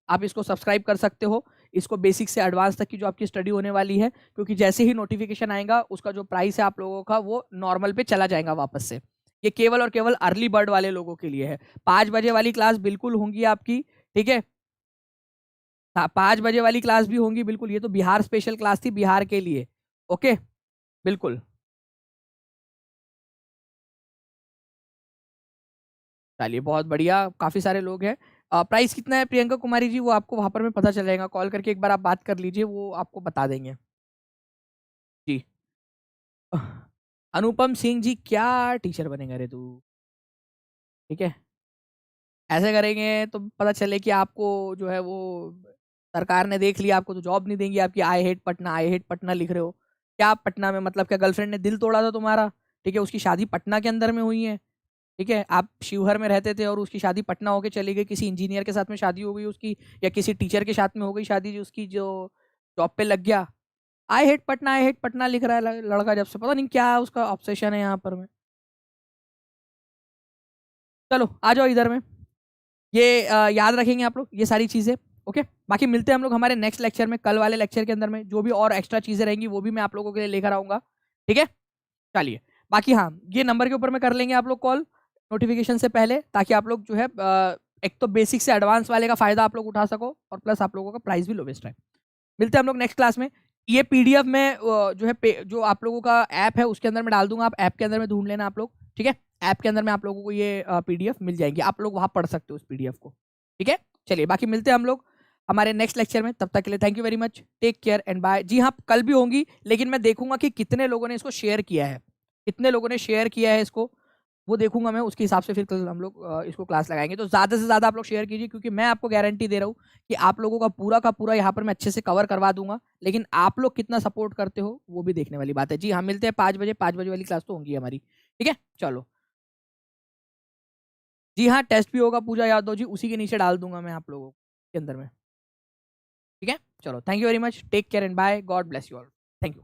आप इसको सब्सक्राइब कर सकते हो। इसको बेसिक से एडवांस तक की जो आपकी स्टडी होने वाली है, क्योंकि जैसे ही नोटिफिकेशन आएगा उसका जो प्राइस है आप लोगों का वो नॉर्मल पे चला जाएगा वापस से। ये केवल और केवल अर्ली बर्ड वाले लोगों के लिए है। 5 बजे वाली क्लास बिल्कुल होंगी आपकी, ठीक है। हाँ, 5 बजे वाली क्लास भी होंगी बिल्कुल। ये तो बिहार स्पेशल क्लास थी, बिहार के लिए। ओके, बिल्कुल। चलिए बहुत बढ़िया, काफी सारे लोग हैं। प्राइस कितना है प्रियंका कुमारी जी, वो आपको वहां पर में पता चल जाएगा। कॉल करके एक बार आप बात कर लीजिए, वो आपको बता देंगे जी। अनुपम सिंह जी, क्या टीचर बनेगा रे तू? ठीक है, ऐसे करेंगे तो पता चले कि आपको जो है वो सरकार ने देख लिया, आपको तो जॉब नहीं देंगी। आपकी I hate Patna, I hate Patna लिख रहे हो क्या आप? पटना में मतलब क्या गर्लफ्रेंड ने दिल तोड़ा था तुम्हारा? ठीक है, उसकी शादी पटना के अंदर में हुई है। ठीक है, आप शिवहर में रहते थे और उसकी शादी पटना होके चली गई, किसी इंजीनियर के साथ में शादी हो गई उसकी, या किसी टीचर के साथ में हो गई शादी जो उसकी जो जॉब पे लग गया। I hate Patna, I hate Patna लिख रहा है लड़का, जब से पता नहीं क्या उसका ऑब्सेशन है यहाँ पर में। चलो आ जाओ इधर में। ये याद रखेंगे आप लोग ये सारी चीजें। ओके, बाकी मिलते हैं हम लोग हमारे नेक्स्ट लेक्चर में, कल वाले लेक्चर के अंदर में जो भी और एक्स्ट्रा चीजें रहेंगी वो भी मैं आप लोगों के लिए लेकर आऊंगा। ठीक है, चलिए। बाकी हाँ, ये नंबर के ऊपर में कर लेंगे आप लोग कॉल नोटिफिकेशन से पहले, ताकि आप लोग जो है एक तो बेसिक से एडवांस वाले का फायदा आप लोग उठा सको, और प्लस आप लोगों का प्राइस भी लोवेस्ट है। मिलते हैं हम लोग नेक्स्ट क्लास में। ये पीडीएफ में जो है जो आप लोगों का ऐप है उसके अंदर में डाल दूंगा, आप ऐप के अंदर में ढूंढ लेना आप लोग। ठीक है, ऐप के अंदर में आप लोगों को ये पीडीएफ मिल जाएंगी, आप लोग वहां पढ़ सकते हो उस पीडीएफ को। ठीक है, चलिए बाकी मिलते हैं हम लोग हमारे नेक्स्ट लेक्चर में। तब तक के लिए thank you very much, take care and bye. जी हाँ, कल भी होंगी, लेकिन मैं देखूंगा कि कितने लोगों ने इसको शेयर किया है, कितने लोगों ने शेयर किया है इसको, वो देखूंगा मैं। उसके हिसाब से फिर कल हम लोग इसको क्लास लगाएंगे। तो ज़्यादा से ज़्यादा आप लोग शेयर कीजिए, क्योंकि मैं आपको गारंटी दे रहा हूँ कि आप लोगों का पूरा यहाँ पर मैं अच्छे से कवर करवा दूंगा। लेकिन आप लोग कितना सपोर्ट करते हो वो भी देखने वाली बात है। जी हाँ, मिलते हैं 5 बजे, 5 बजे वाली क्लास तो होंगी हमारी। ठीक है, चलो। जी हाँ, टेस्ट भी होगा, पूजा यादव जी, उसी के नीचे डाल दूंगा मैं आप लोगों के अंदर में। ठीक है, चलो, thank you very much, take care and bye, God bless you all, thank you.